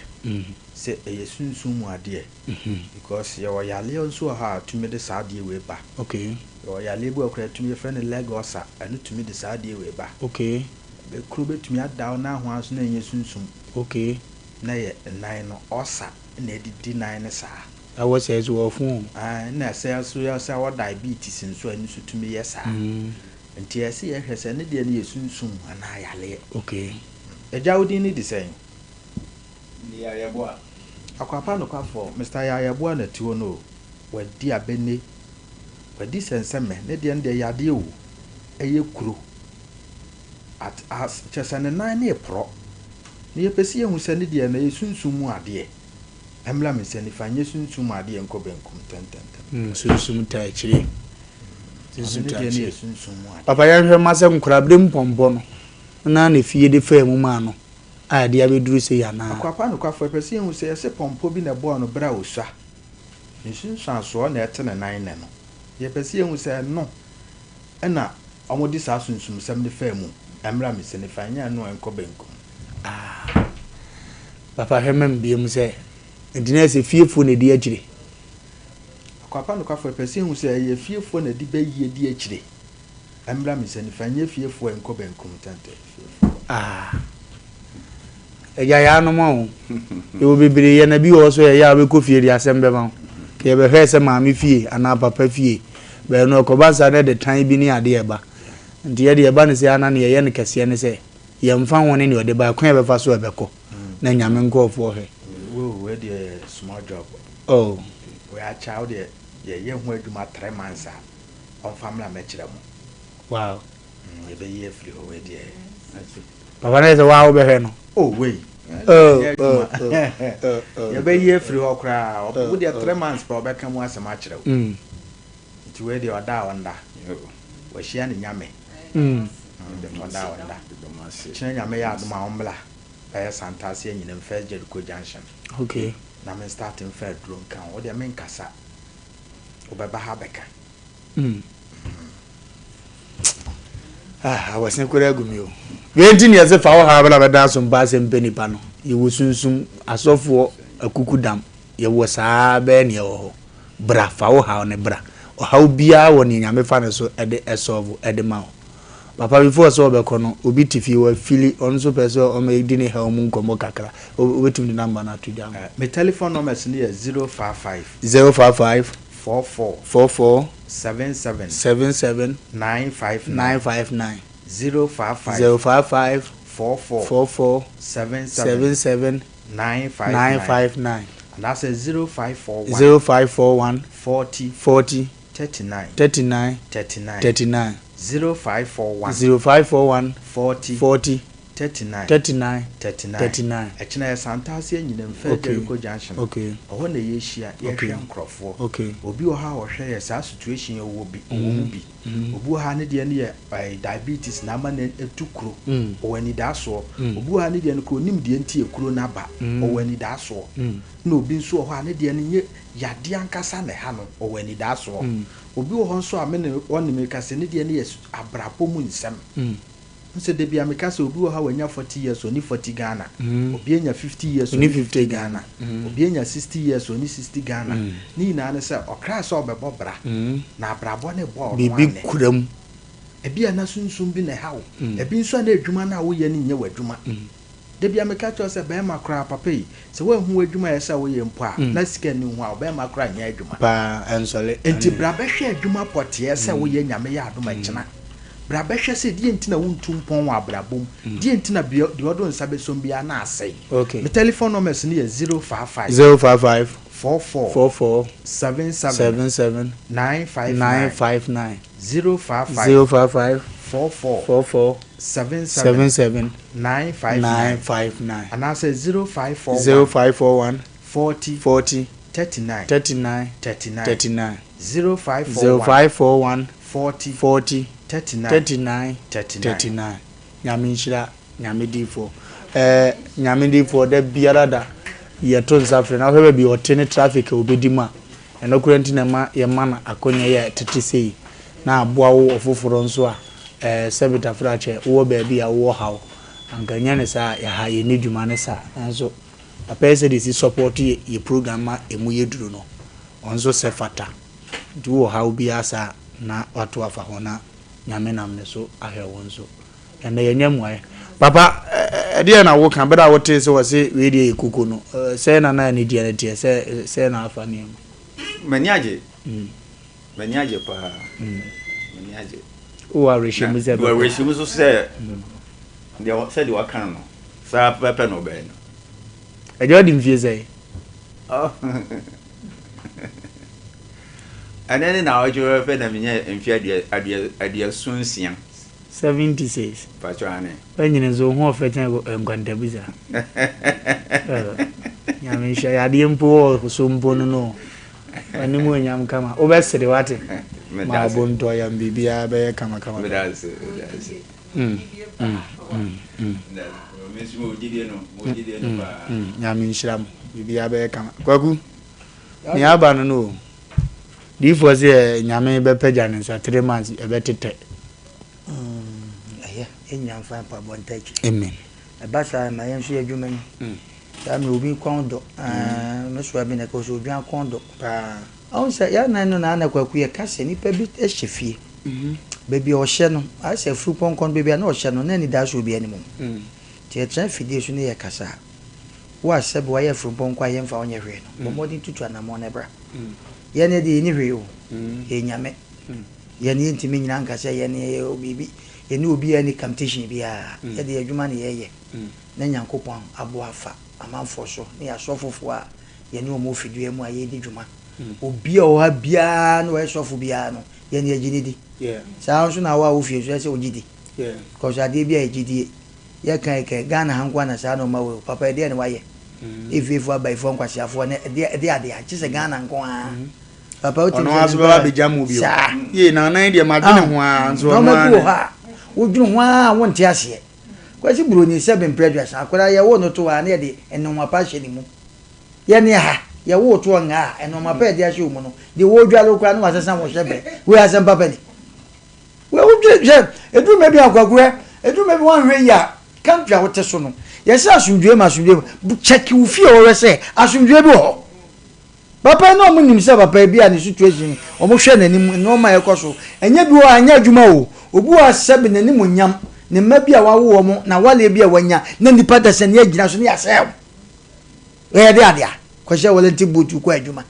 se eyesunsun mu ade because ye yale onso ha tumi de saade we ba okay yo yale bu akra tumi friend Lagos anu tumi de saade we ba okay be kuro betumi ada na ho aso na enye sunsum okay na ye nan no osa na edidi nan ne saa awo se zo ofun na se so ya se wa diabetes nso ani so tumi ye saa nti ese ye hwese ne de ne yesunsum ana yale okay eja wodi ni di sen ni ayeboa akwapa no kwafo Mr. Ayeboa na tiwo no wadi abene wadi senseme ne de nde yade o eye kuro at as chesane nan ne pro ne yepesi ehu se ne de na yesunsum mu ade emla me se ni fanye sunsum ade enko benkum tenten sunsum ta chiri papa ya hwe mase nkurabde mpombo no na na fie de fa mu ma no a de abeduru se ya na akwapa no kwafo epesi ehu se ese pompo bi na bo no bra osua nsunsan so na ete na nan ne no yepesi ehu se no na omodi sa sunsum sem de fa mu emra me se ni fanye no enko benkum papa hemem biem se ndina se fiefo na di agire akwapa no kwafo epesi ehu se ye fiefo na di ba yie di agire emra me se ni fanye fiefo enko benkum tante ya no ma e wo bebere ye na bi wo so ya be ko fie di asem be ma ke be hwe se maami fie ana papa fie be no ko ba sa na de tan bi ni ade eba nti ye de eba ne se ana ne ye ne kese ne se ye mfa won ne ode ba kwan be fa so be ko na nyame nkofo hwe we de small job we a child ye ho adwuma 3 months on family me kire mu wow we be ye free o we de papa na se wa be hwe no we ye be ye free okra o de 3 months pro be kan mu asema kire wo nti we de oda wonda we hia ne nyame de oda wonda chine nyame ya aduma ombla Santasi and in First Jericho Junction. Okay. Now I'm starting fair drone can or the main casa. Obaba Habeka. I was in Korea. 18 years if I have a dance on Asem Mpe Nipa no. You will soon as of for a cuckoo dam. You was a ben yo bra for how ne bra. Or how be I when you am a fan so at the S of at the mouth. Papa before so be kono obi tifi wa fili onso peso o me dini ha omu nkomo kakra wetum the number na to jam my telephone number is 055 44 77 959 055 44 77 959 and that's a 0541 40 39 0541 40 39 Echina Santasi nyinem Federico Junction. Okay. Oho na yeshia yehwe nkrofo. Okay. Obi oha ohwe ye sa situation ye wo bi. Obi oha ne de ne diabetes na ama na etukuro. Owani da so. Obi oha ne de ne ko nim de nti ekuro na ba. Owani da so. Na obi nso oha ne de ne nye yade ankasa na ha no owani da so. Obi oho nso amene onime kase ne de ne yes abrapo mu nsem. Nse de bia mekase obi wo ha wanya 40 years oni 40 Ghana obi enya 50 years oni 50 Ghana obi enya 60 years oni 60 Ghana ni na ne se okra se obebo bra na abrabo ne bo bibi kuram ebi ana sunsun bi na hawo ebi nso na adwuma na wo ye ni nye wadwuma de bia mekache se be makra papa yi se wo hu adwuma ye se wo ye mpo a na sika ni hu a be makra nya adwuma pa ensole enti bra be hwe adwuma pote se wo ye nyame ya adoma kina bra be hwe se die ntina wontum pon wa brabom die ntina bi de odo nsabe som bia na asai okay my telephone number is 055 44 77 959 055 44 77 959 and I say 0541 40 39 0541 40 39 nyame nshira nyame difo nyame difo da biara da ye to nsafre na hwebe bi otene traffic obedima eno kurenti na ma ye mana akonya ye tetesei na aboa wo ofoforo nso a sebita frache wo ba bia wo hawo anganya ne sa ya ha ye ni dwuma ne sa nso apese disi support ye program ma emu ye duru no onzo se fata du wo hawo bia sa na watu afa hona nyame nam ne so ahwe wonso ene ye nyamwae Papa, dear na wo kan better what is so say we dey kuku no. Say na ni dia na tie say na afa ni. Maniaje. Maniaje pa. Maniaje. O a reshimu ze. O reshimu so say dia say dia kan no. Sa pepe no be no. E dey odi mfie say. Oh. And then now you fe na menye mfie ade sunsia. 76. Pachuane. Penyine zo ho ofeten ngwandabiza. Nyame hya yade mpo so mpo no. Ani mu nyam kama. Obesere wate. Ma bonto yam bibia be kama. That's. Nyame nhyiram bibia be kama. Kwaku. Ni aba no. Di for say nyame be pagya ne sa 3 months e be tete. Enyam fa pa bontachi. Amen. Abasa ma yen so adwuma ni. Ta me obi kondo. No so abi na ko so obi kondo. Pa. On say ya na no na na kwaku ye kase ni pa bi ehye Baby o hye no, I say fru ponkon baby na o hye no na ni da so obi ani mu. Ti e tran fidie so ne ye kasa. Wa sebe wa ye fru ponkon aye mfa onye hwe no. Bo modin tutu na mo na bra. Ye ne de ni hwe o. E nyame. Ye ne ntimi nyina nkasa ye ne obibi. Ye ne obi ani competition bia. Ye de adwuma ne ye. Na nyankopon abo afa amanfo so ne ya sofofo a ye ne o mo fidie mu aye di dwuma. Obi o ha bia no we sofo bia no. Ye ne agini yeah. So na wa ofie so say ogidi. Yeah. Cause ade bia agidi. Ye kan Ghana hankwa na sa no ma we papa de ne wa ye. If by phone kwasi afo ne de ade a chise Ghana nko a. Papa o ti no aso ba be jamu bi o. Ye na nan de ma dene ho a nso no ma ku ha. Odwunu ho a won ti ase. Kwasi buro ni 7 prejudice akwara ye wo no to wa na de enoma pa hye ni mu. Ye ne ha ye wo to nga enoma pa de hye mu no. De wo dwalo kwa no asesa wo hyebe. We Asem Papa ni. We wo je edu me bi akwagure edu me bi wan hwe ya kampia wo te so no. Yes, asundwe ma asundwe check you feel or say asundwe bi ho. Papa no mo nim say papa bi a ni situation o mo hwe nanim no ma yekoso enya bi o anya adwuma o obu a sebe nanim nyam ne ma bi a wawo mo na wale bi a wanya na nipa da se ne agina so ne asem we de ade a ko hye wole ti butu ko adwuma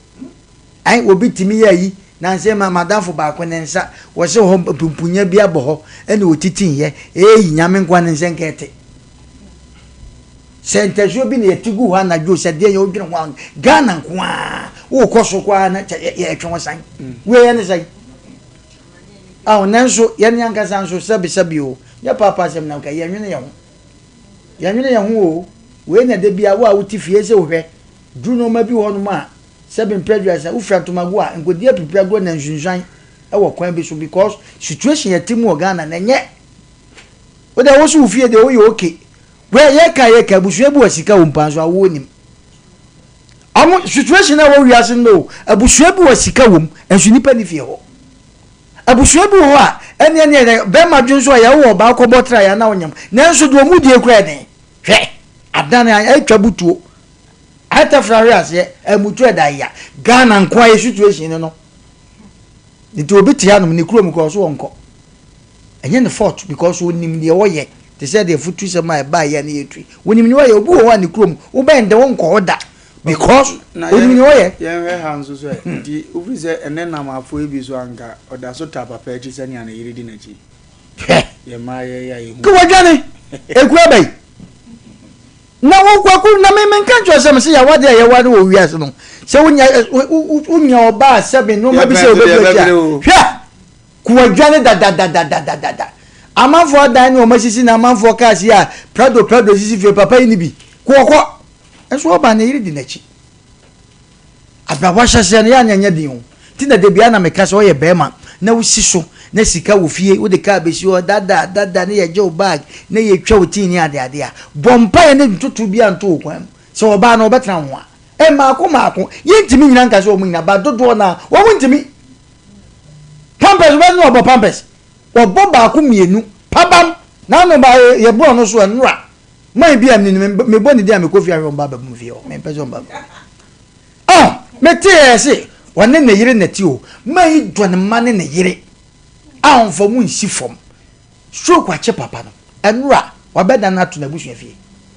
ai obi timi ya yi na se ma madafo ba ko ne nsa wo se ho pumpunya bi abo ho ene otitin ye nyame nkwa ne nse nkete sentejo bi ne tigu ha na jo se de ye odwene ho Ghana nkoa wo koso kwa na ye etwe san we ye ne sai aw nanso ye ne anka san so sabi o ya papa sem na ka ye nwene ye ho o we na de bia wo a wutifie se wo hwe du no ma bi ho no ma 7 prejudice u frantomago a ngodi apipiago na nhunhwan e wo kwan bi so because situation ye timu Ghana na nye o da wo so ufie de wo ye okay we ye ka busu bu asika wo mpanso awo nim amo situation na wo wiase no abusu bu asika wo enso nipa ni fie ho abusu bu ho a ene be ma dwonso ya wo ba akọbọtra ya na onyam na enso do mu die kura den hwe adana atwa butuo ata frariase emutu eda ya Ghana nko aye situation no nti obi ti hanom ni kuro mu ko so wonko enye ne fault because onim de wo ye they said the foot to my buy any tree. When you know you go one the chrome, obey the one called that because when you know it, yeah, hands so the officer and then I'm a full bizwanga or that's what type of purchase any and a energy. Yeah, my go on, Johnny. A grabby. Now, what could not make country some say what they are what we are so. So when your bar 7 no maybe so. Yeah, go Johnny da. Amanfo dan ni o masisi na amanfo cars ya prado sisi fe papa ni bi kokọ enso oba na yiri di nachi abrawa hyase na ya nyanya din o ti na de bia na meka so ye bema na wusi so na sika wo fie wo de ka besi o dada na ye je o bag na ye twa o tin ni ade a bompa ye na tutu bia nto okwan so oba na obetra ho a e maako ye ntimi nyina nka so o mu nyina ba dodo na wo mu ntimi pampers we no obo pampers obo ba ku mienu pabam na no ba ye bro no so enura mai bia ni me boni dia me kofi ahwe ba ba mu vie o me pese on ba me tie se wonne ne yire nati o mai dwane mane ne yire a onfo mu nsi fom stroke ache papa no enura wabeda na to na busu afie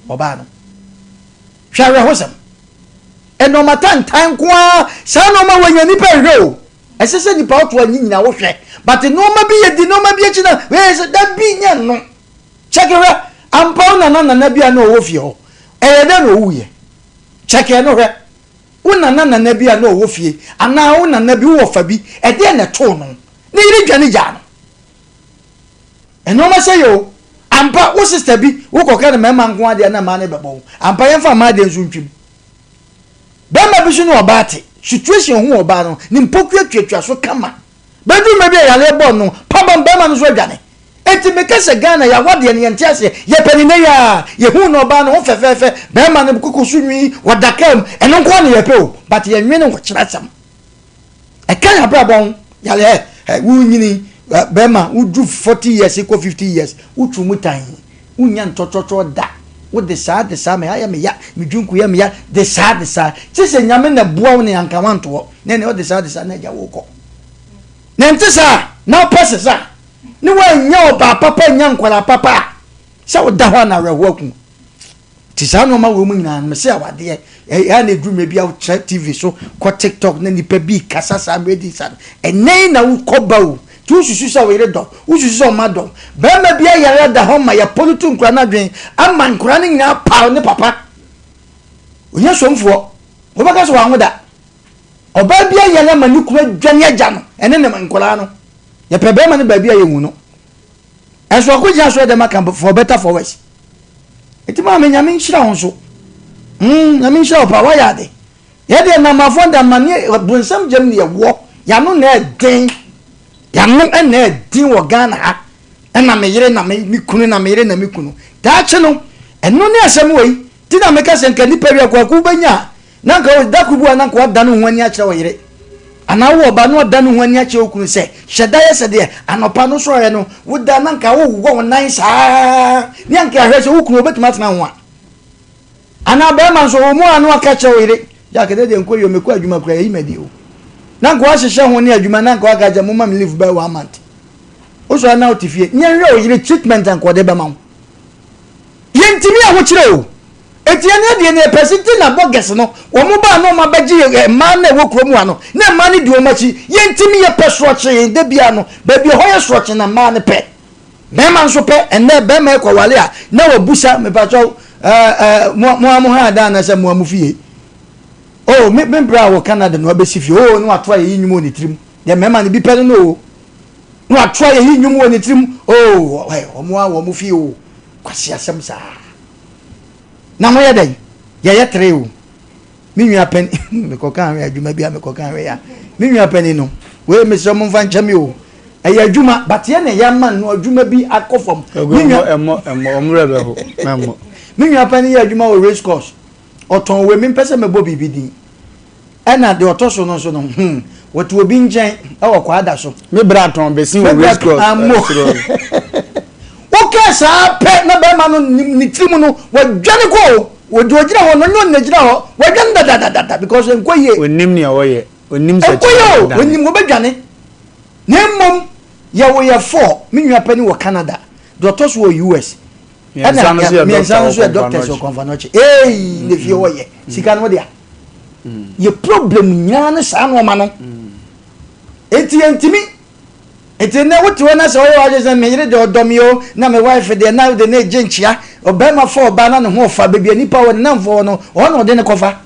oba no hware hosam eno matan tan kwa sa no ma wanya nipa hwe o esese nipa oto anyi nyina wo hwe but no ma bi yedi no ma bi echi na we se da bi nya no chekere ampa na bia na wo fie ho eyede no wuye cheke no hwe una na bia na wo fie ana una na bi wo fa bi ede na to no ni yiri dwane gya no eno ma se yo ampa wo sister bi wo koka na mema nko ade na ma ne bebo ampa yemfa ma de nsu ntwim bema bi so no obate situation hu oba no ni mpokua twatwa so kama bedu me bi yale bo no pabam bema no so adwane enti mekase Ghana ya wade ne yente ase ye penine ya ye hu no oba no fefefe bema ne kokosu nwi wadakam eno nko ne ye pe o but ye nwe ne nko kyerasam e kan abrabon yale wu nyini bema uju 40 years equal 50 years utu mutan unya ntototo da wo de sa me aya me ya me dwunku ya me ya de sa tise nyame na boa ne ankamanto ne wo de sa na ja wo ko ne ntisa na pese sa ni wa nya oba papa nya nkwala papa sa wo da ho na rehoaku tisa no ma wo mu nyina me se awade ya na edru me bia wo TV so ko TikTok na nipa bi kasa sa me di sa enei na wo koba wo tu susu sa we redo wo susu sa ma do be ma bia ya da ho ma ya politu nkura na dwen ama nkura ne nyina pa ne papa onya somfo wo baka so wanwo da oba bia ya na mani kura dwane agya no ene ne nkura no ya pe be ma ne ba bia ye hu no enso ko gya so de maka for better for worse eti ma me nyame nshira ho so nyame nshira pa wa ya de ye de na mafonda mani bunsam jam ne ye wo ya no na den ya no na din wo Ghana ha na me yire na me kunu na me yire na me kunu da che no eno ne asem wei ti na me ka se nka nipa wi akwa ku banya na nka da ku bu na nka da no hwani a kire wo yire ana wo ba no da no hwani a kire okunu se hyeda ye se de anopa no so ye no wo da na nka wo wo nan sa ni nka hwe se wo kunu obetuma tena ho a ana ba man so wo mu anu aka kire wo yire ya ke de nko yo me ku adwuma kura yi medi o na nko ahyehyɛ ho ne adwuma na nko aka gya mo ma me live by 1 month o so na otifie nyenwe o yire treatment anko de be ma wo yentimi a ho kire o etiane de ne pesiti na boges no wo mo ba no ma bagye ma na wo kromu ano na ma ne di o machi yentimi ye pesroche de bia no ba bi ho ye sroche na ma ne pe be ma nso pe enne be ma kwa wale a na wo busa me pa cho mo ha da na se mo amufie oh me bra wo Canada no abesifie oh no ato aye nyumo ni trim de me ma ne bi pe no no ato aye nyumo ni trim oh wo mo fie o kwasi asem sa na mo ye dai ye tre o mi nwa pen me ko kan we adwuma bia me ko kan we ya mi nwa pen no we me so mo fa nchame o aye adwuma but ye ne ya man no adwuma bi akofom mi nwa omre be ho memo mi nwa pen ye adwuma o race course oton we mi pese me bo bibidi ena de otoso no so no wotu obi njen e wo kwa ada so me braton be sin o race course okay sa pe na be ma no ni trimu no wadwane ko wodi ogira ho no nyo nagira ho wadwan da because enkoye onim ne awoye onim sa enkoye onim wo badwane nemmom ya wo ya 4 minwa pani wo Canada de otoso wo US ena mi sanso so doctor so convanoche ne fie wo ye sika no dia ye problem nya na sa no ma no entientimi etene wotu na so yo aje se me yire de odomio na me wife de na de na genchia obema fo ba na no ho fa bebia nipa wo na mfo no ono de ne kofa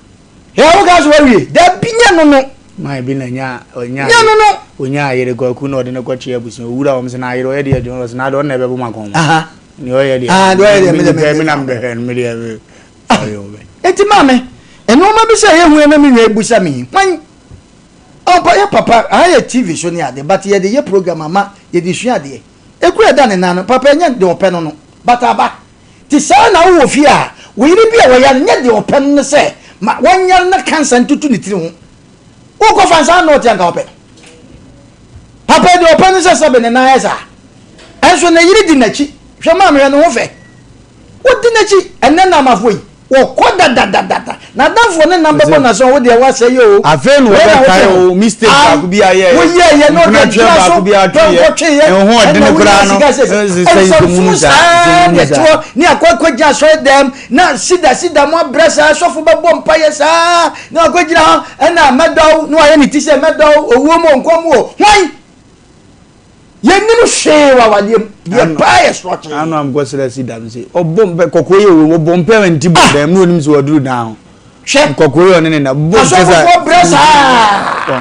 he wo ga so wie da binya no mai bi na nya onya no onya yire gwaku na ode ne kwachi abusu owura wo mse na yire o ye de no na do na be bu makon aha ni o ye de do ye de me na mbe me de ayo be eti mame eno ma bi se ye hu na me nwa ebusa mi kwan opa papa aye TV so ni ade but ye de ye program ama ye de hua ade ekura da ne nano papa nya de open no but aba ti sa na wo fi a wo yiri bi a wo ya nya de open no se ma wonya na cancer ntutu ni tiri ho wo ko fansa no ti anga open papa de open se sabe ne na esa enso na yiri di nachi hwe ma me no ho fe wo di nachi enne na mafo yi Wokoda da. Na danfo ne number one na so wo de wa say yo. Afenu we kai o mistake ba ku bia ye. Wo ye no de ba ku bia tu ye. En ho de ne kura no. Say musa. Ni akwa so dem na sida mo bresa so fo be bom paye sa. Na akwa gina ho na medaw no aye ni ti se medaw owo mo nkom wo. Hwan yenim shewa waliem ye paye structure. Anu am go sele dam say obom be kokoye wo bom pe nti bo dem no onim so waduru down. Hwe kokoye one ne na bom pesa. So bresa.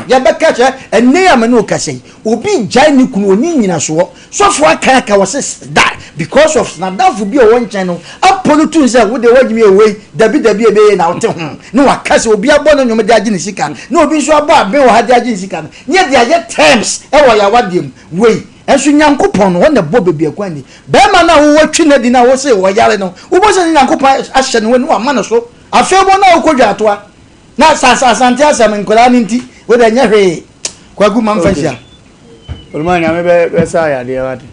Ya be ka che enne ya me no kasei. Obi jai ni kunu oni nyina so. So fo aka aka wo se die because of na dafu bi o won chan no. Apolo tun say wo de wagimi away dabi ebe na wote ho. No akase obi abo no nyom de agi ni sika. No obi so abo abe wo ha de agi ni sika. Nye de aye terms e wo ya wadiem wey. Enso nyankopon no na bo bebi akwani be ma na wo watwi na di na wo se wo yare no wo bo se nyankopon ahye no no ama no so afebo na wo kodwa atoa na asante asem nkola ni nti wo da nya hwe kwagu mamfashia olma nya me be sa ya de wate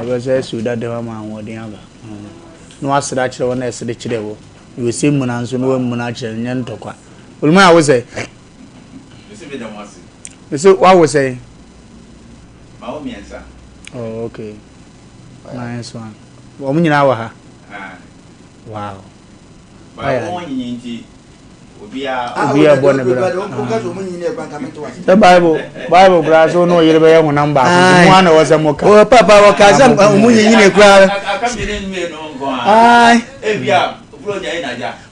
be se su da de ma wo de aba no asira kire wo na esede kire wo we se mu na nso no wo mu na kire nya ntokwa olma wo se be se wa wo se oh, okay. Nice one. Woman in our ha. Wow. The Bible, brass, no, you're very one number. One was a mocha. Oh, Papa, what cousin, in a crowd.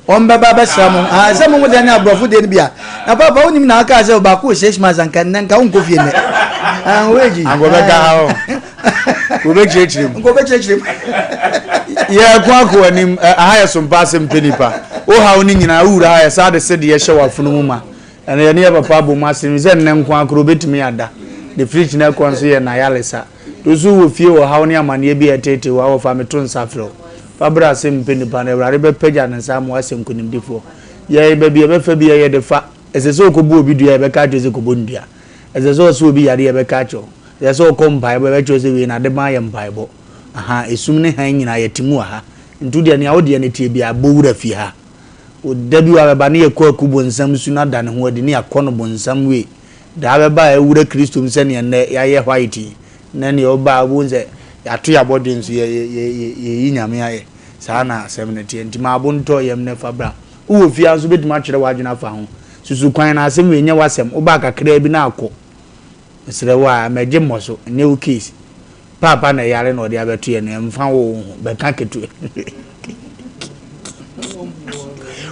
On Baba Salmon, someone with an above who did be. Now, Papa only now cast out Baku 6 months and can then come coffee. I'm waiting. I'm going back. Go back to him. Go back to him. Yeah, Quaco and him. I have some Asem Mpe Nipa. Oh, how Ning I would hire Sada said the show of Funuma. And they never Pabo Master is then Quaco bit me at the fridge now consider Nyalisa. Those who will feel how near my near be a tate to our family tone Safro. Fabra Asem Mpe Nipa and Rabbe Pejan and some Asem couldn't before. Yea, baby, a Fabia the fat as a so could be a Beccajo Kubundia. As a source will be a dear Beccacho. There's all come Bible, actually, in a Mayan Bible. Aha, is soon hanging a Timua. Into the audience be a Buddha Fiha. Would debut a Bania Kokubon some sooner than who had near Conobon some way. The other by a wood Christum sending and Yaya Whitey. Nanny Oba wounds a tree abundance ye Yamia Sana 70 and Timabun toy am never bra. Who feels a bit much the wagon I found. Susuquina Asem we never sem Obaka Crebinaco. Sire wa me gemo so new case papa na yare no de abeto ye na mfa wo be ka ketu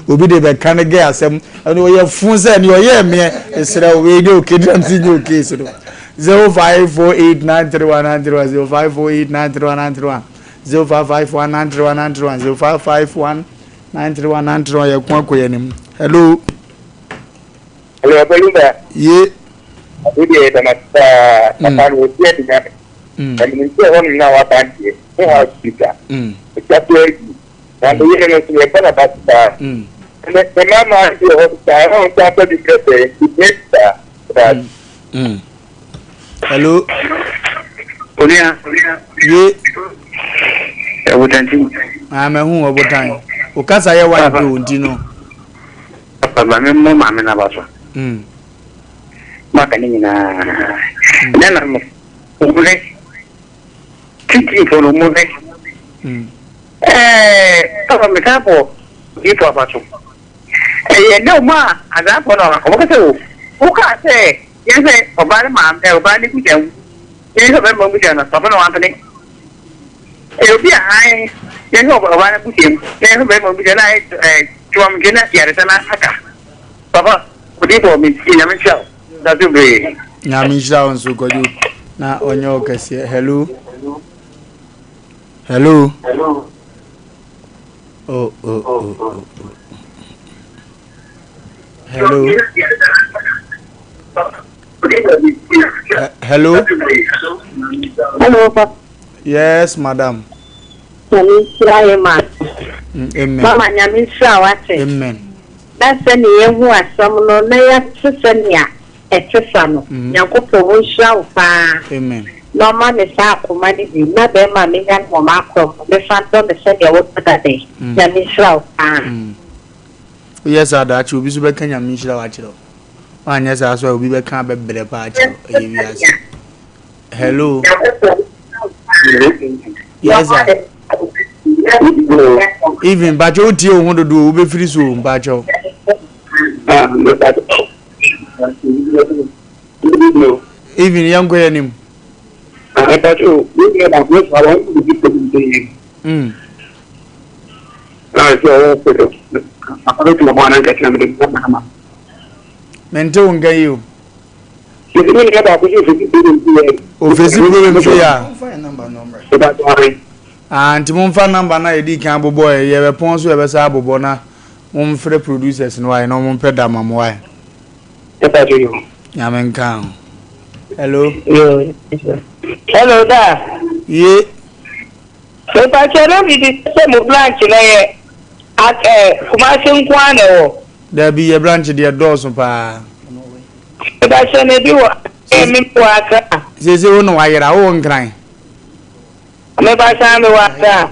obi de be kan ge asem no ye fun se ne ye me sire we de okedam si new case no 05489310 05489310 05519310 05519310 ye kwa ko ye nim hello Wofa Lumba ye Udi Damata Papa would get it. And you say one now about it. No house speaker. It's up to you. And the year to a better about that. And the mama is your hospital. I don't have to be prepared. That. Hello. Olia. Ye. I wouldn't think. I'm a home over time. Okasa ya wa do ndino. Papa, my mama na about. Makani na nana umure titi for umure papa metapo ipo abacho no ma adapo no ko ka se yese obale ma obale ku jam yese obale ma ku jam na papa no antene obi ai yese obale ku jam yese obale ma ku jam na tuam gena yare sana aka papa ku dipo mi nyame chao. That's be. Nyamisha on so goju na onyo kese. Hello. Hello. Oh. Hello. Hello. Hello, Papa. Yes, madam. Amen. Mama nyamisha wate. Amen. That's any who are some no na ya tsenia. Etesano. Nyankopon wonhia wo pa. Amen. no man is up for money, not them, my million for macro, the front on the same work that day. That is slow. Yes, I that you be super can you miss the watch. One yes, I saw we be can't be better patch. Hello. Yes, sir. Even Bajo deal want to do be free soon, Bajo. Even young girl him. I thought you about this. I want to be to you. I don't know and get them. Mental get you. And Timon number na edi kan boy ye be pon so e be sa bobo na mum free producers no why no mum peda mamo why ya men kan hello Hello da ye so pa chero bi di se mo branch na ye at kuma sin kwane o da bi ye branch de doors pa da se ne bi wa mi wa ka se wo no wa yera wo nkran me ba sa me wa ka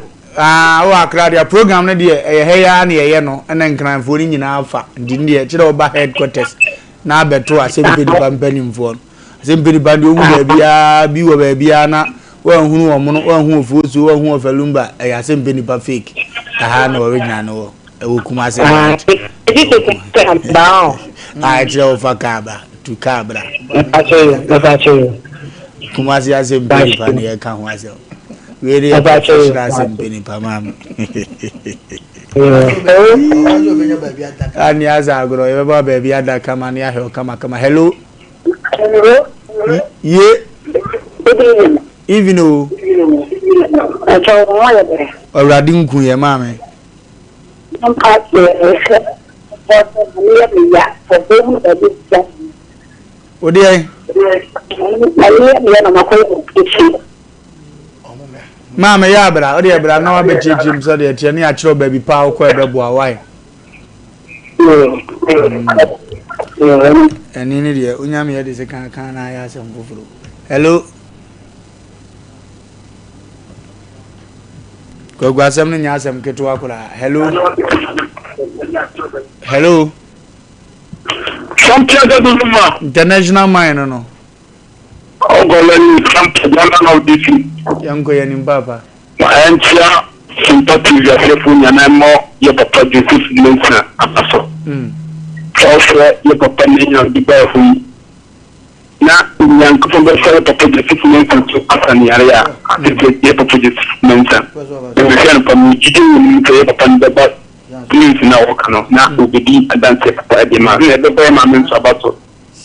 o akra dia program na dia ya na ye no na nkran fo ni nyina afa ndi ndi kire oba headquarters na abeto Asem Mpe Nipa mpanimfo Asem Mpe Nipa ndi owu da bia bi wo ba bia na wa hunu wo mo no wa hu ofuoso wa hu Wofa Lumba Asem Mpe Nipa fake aha na original no e wo kuma se ba kire Wofa kaba tu kabra kuma se Asem Mpe Nipa ne ya kan ho ase really about Asem Mpe Nipa mam ani aza agro e ba baby ada kama ni ahe kama hello ye even o already nku ye mame odi Mama ya bra, odi bra na wa bechichim so de tie ni a chiro baby pa ko e bebo awai. Eni ni de unyame ye de se kan na ya Asem fufuru. Hello. Ko gwa Asem ni Asem ketu akura. Hello. Hello. Something that do ma. International mine no. Ogolani something that no DC. Yango ya nimbaba. Maentia sympathy ya sefu nyana mo ye papa Joseph Mensa apaso. Ofre ye papa nenya diba hu. Na nyanko fo be fere papa Joseph Mensa to asani area. Ye papa Joseph Mensa. Ye fian pa mu jide ni ye papa ndaba. Please na okano na obedi adanse papa de ma. Ne be be ma mensa abaso.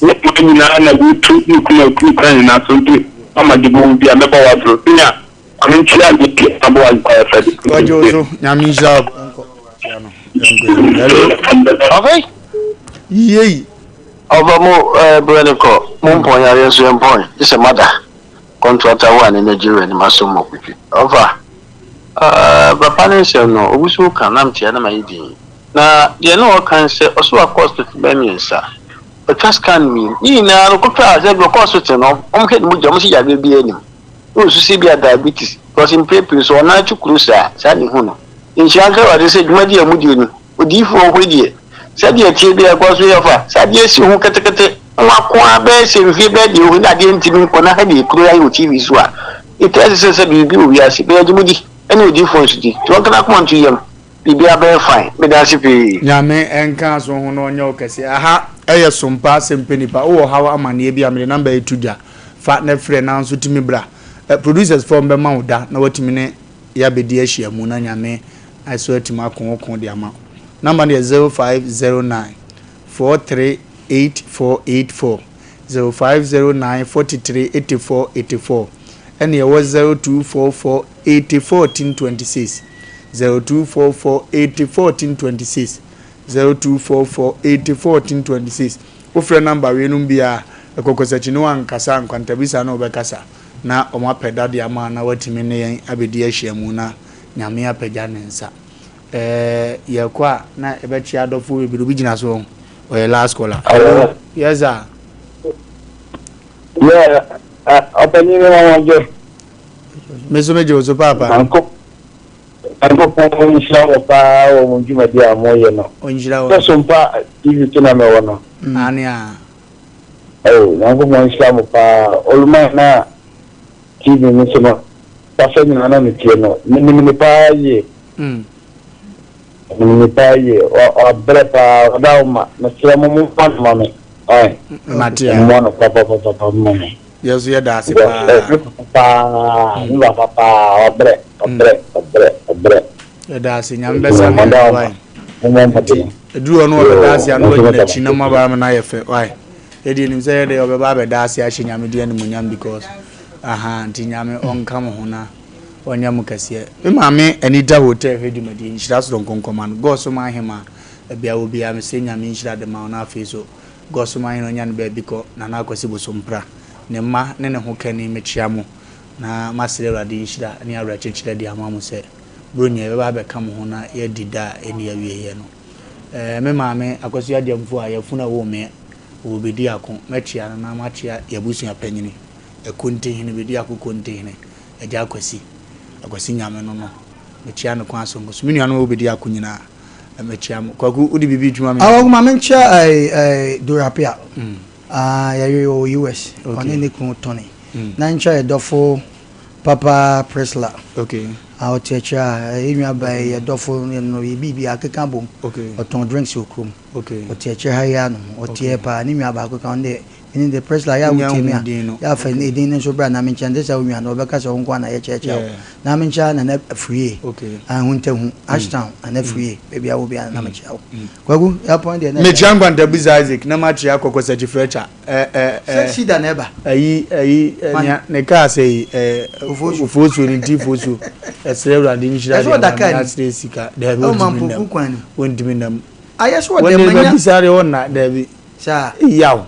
Ne putu na na gutu ni kuma kutan na so de. Ama dibo bi ameba wadro nya amintia de abo wa fadi ojozo nyami job okay yey obamu breleko mumpo ya yesu empon ise mada contractor wa ni Nigeria ni masomo kwiki over papa ne se no obusu kan nam tia na mayidi na de no kan se oso cost be mi nsa o scan me ni na no ko pra se go cost no ke mu jam si ya be bi ani o su si bi diabetes because in paper so na chukuru sa ni hu no insha Allah wa de se duma di amudi ni odi fo hwedie sa di atie bi akwa so yafa sa di esi hu ketekete wa kwa be se mfi be di hu na di ntimi ko na ha di kuro ya yo TV so a itese se bi wi asi be ajumudi ene odi fo so di to kana kuma ntu yam bibi abe fine me da si pi nyame enka so hu no onye okese aha eye Sompa Asem Mpe Nipa wo hawa amane bia me number etuja fa na frɛ na nso timi bra producers form be ma woda na watimi ne ya bedi ahia mu na nyame aiso atima akon de ama number ne 0509 438484 0509 438484 ene wo 0244 841426 0244 841426 0244 ofre number we no bia ekokosachi no ankasa nkwantabisa na obekasa na omapeda de ama na watimi ne yen abedi ahia mu na nyame apagya ne nsa yakwa na ebechi adofo we bi gina so o last caller yes sir yeah Apani ni mama jo. Meso meje ozo papa. Anko ko insha Allah pa o munjuma dia moye no. Onjira o. So Sompa TV tuna me wono. Ania. Nangu mo insha Allah pa oluma na TV ni sema. Pasa ni nana ni tieno. Ni pa ye. Ni pa ye o brepa dauma na sema mo pan mame. Ai. Matia. Mo papa mame. Yesu ya da sipa. Papa, obre. Ya da si nyam besa me wai. Edu ono be da si anu na china ma ba na ye fe wai. Edi nim say dey obeba be da si a nyam de anim nyam because nti nyame onka mo hona onyam kase. Me maame Anita hotel he dumadi nhira so donkonkoma no go so ma hema bia obi am say nyame nhira de ma na afi so go so ma hena nya no ba biko na na akwasi bo so mpra. Ne ma ne ho kani mechia mo na masere rade nhira ne awra chechire de amamu se bronya be ba be kam ho na ye dida eni awie ye no me maame akwasi ademfo a yafuna wo me wo bedi akon mechia na machia yabusu apanyini ekonte hene bedi akokonte hene eja akwasi nyame no mechia no kwa so so menu anu wo bedi akonyina mechia mo kwaku udi bibi dwuma me awu maame nchia dorapia ya US on any Tony. Nancha dofo Papa Presla. Okay. Our teacher area by a dofo no bibi akeka bom. Okay. Oton drinks okrum. Okay. O teacher hayano o tiepa ni mia ba ko kan de in the Presla ya wuti mia. Ya fa ni din so bra na mencha ndesa wo mia no beka so nkwa na ye cheche. Na mencha na free. Okay. Hunte hu Ashtown na free. Baby awo bia na mencha. Kwagu ya point de na. Me changwa ndabu Isaac na match ya kokko seji frecha. Sexy da neba. Ayi ne ka say ufosu ni tifosu. Esrewra di nhira de na sika. Da be wondimi nam. Ayeso de manya. manya. Bisare wonna da bi. Sa. Yawo.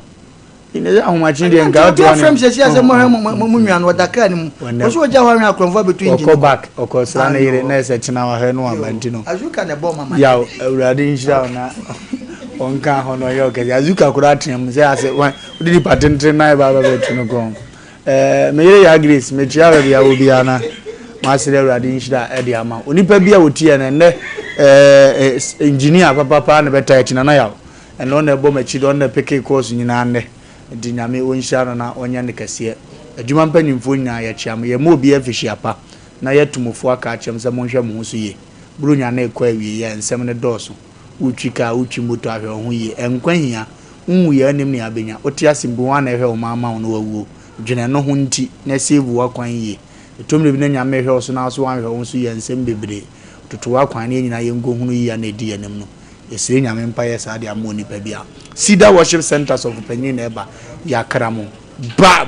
Ine ahomachin de nka to frame se ase mo nwan wo Dakar ni mo so oja hwan akromfo betu engine back okosra na yire na ese china wa he no amanti no azuka na bo mama yawo awurade nhira na onka ho no yo kezi azuka kura atrem se ase wan odi patentre na ba betu no gon me yire ya Grace me chia we ya obi ana ma sere awurade nhira e de ama onipa bia wotie na ne engineer papa na beta china na yawo eno na ebo machi do na peke course nyina ne di nyame wonhia na onya ne kase adwuma mpanimfo nyina ya chiam ye mo obi afihia pa na yetumofo aka chiam se monhwe mo so ye brunya na ekwa awie ye nsem ne doso utwika utwi moto ahwe ho ye enkwahia nwu ye anim ne abenya otiasimbu wa na ehwe o mama no wawuo dwene no ho nti na save wa kwan ye etomre bi na nyame hwe so na so wanhwe ho so ye nsem bebre tutu wa kwan ne nyina ye ngohunu yi ya na edi anim no yesire nyame mpa ye sa de amoni pa bia Cedar Worship Centers of Penny Neba Yakramo. Bye.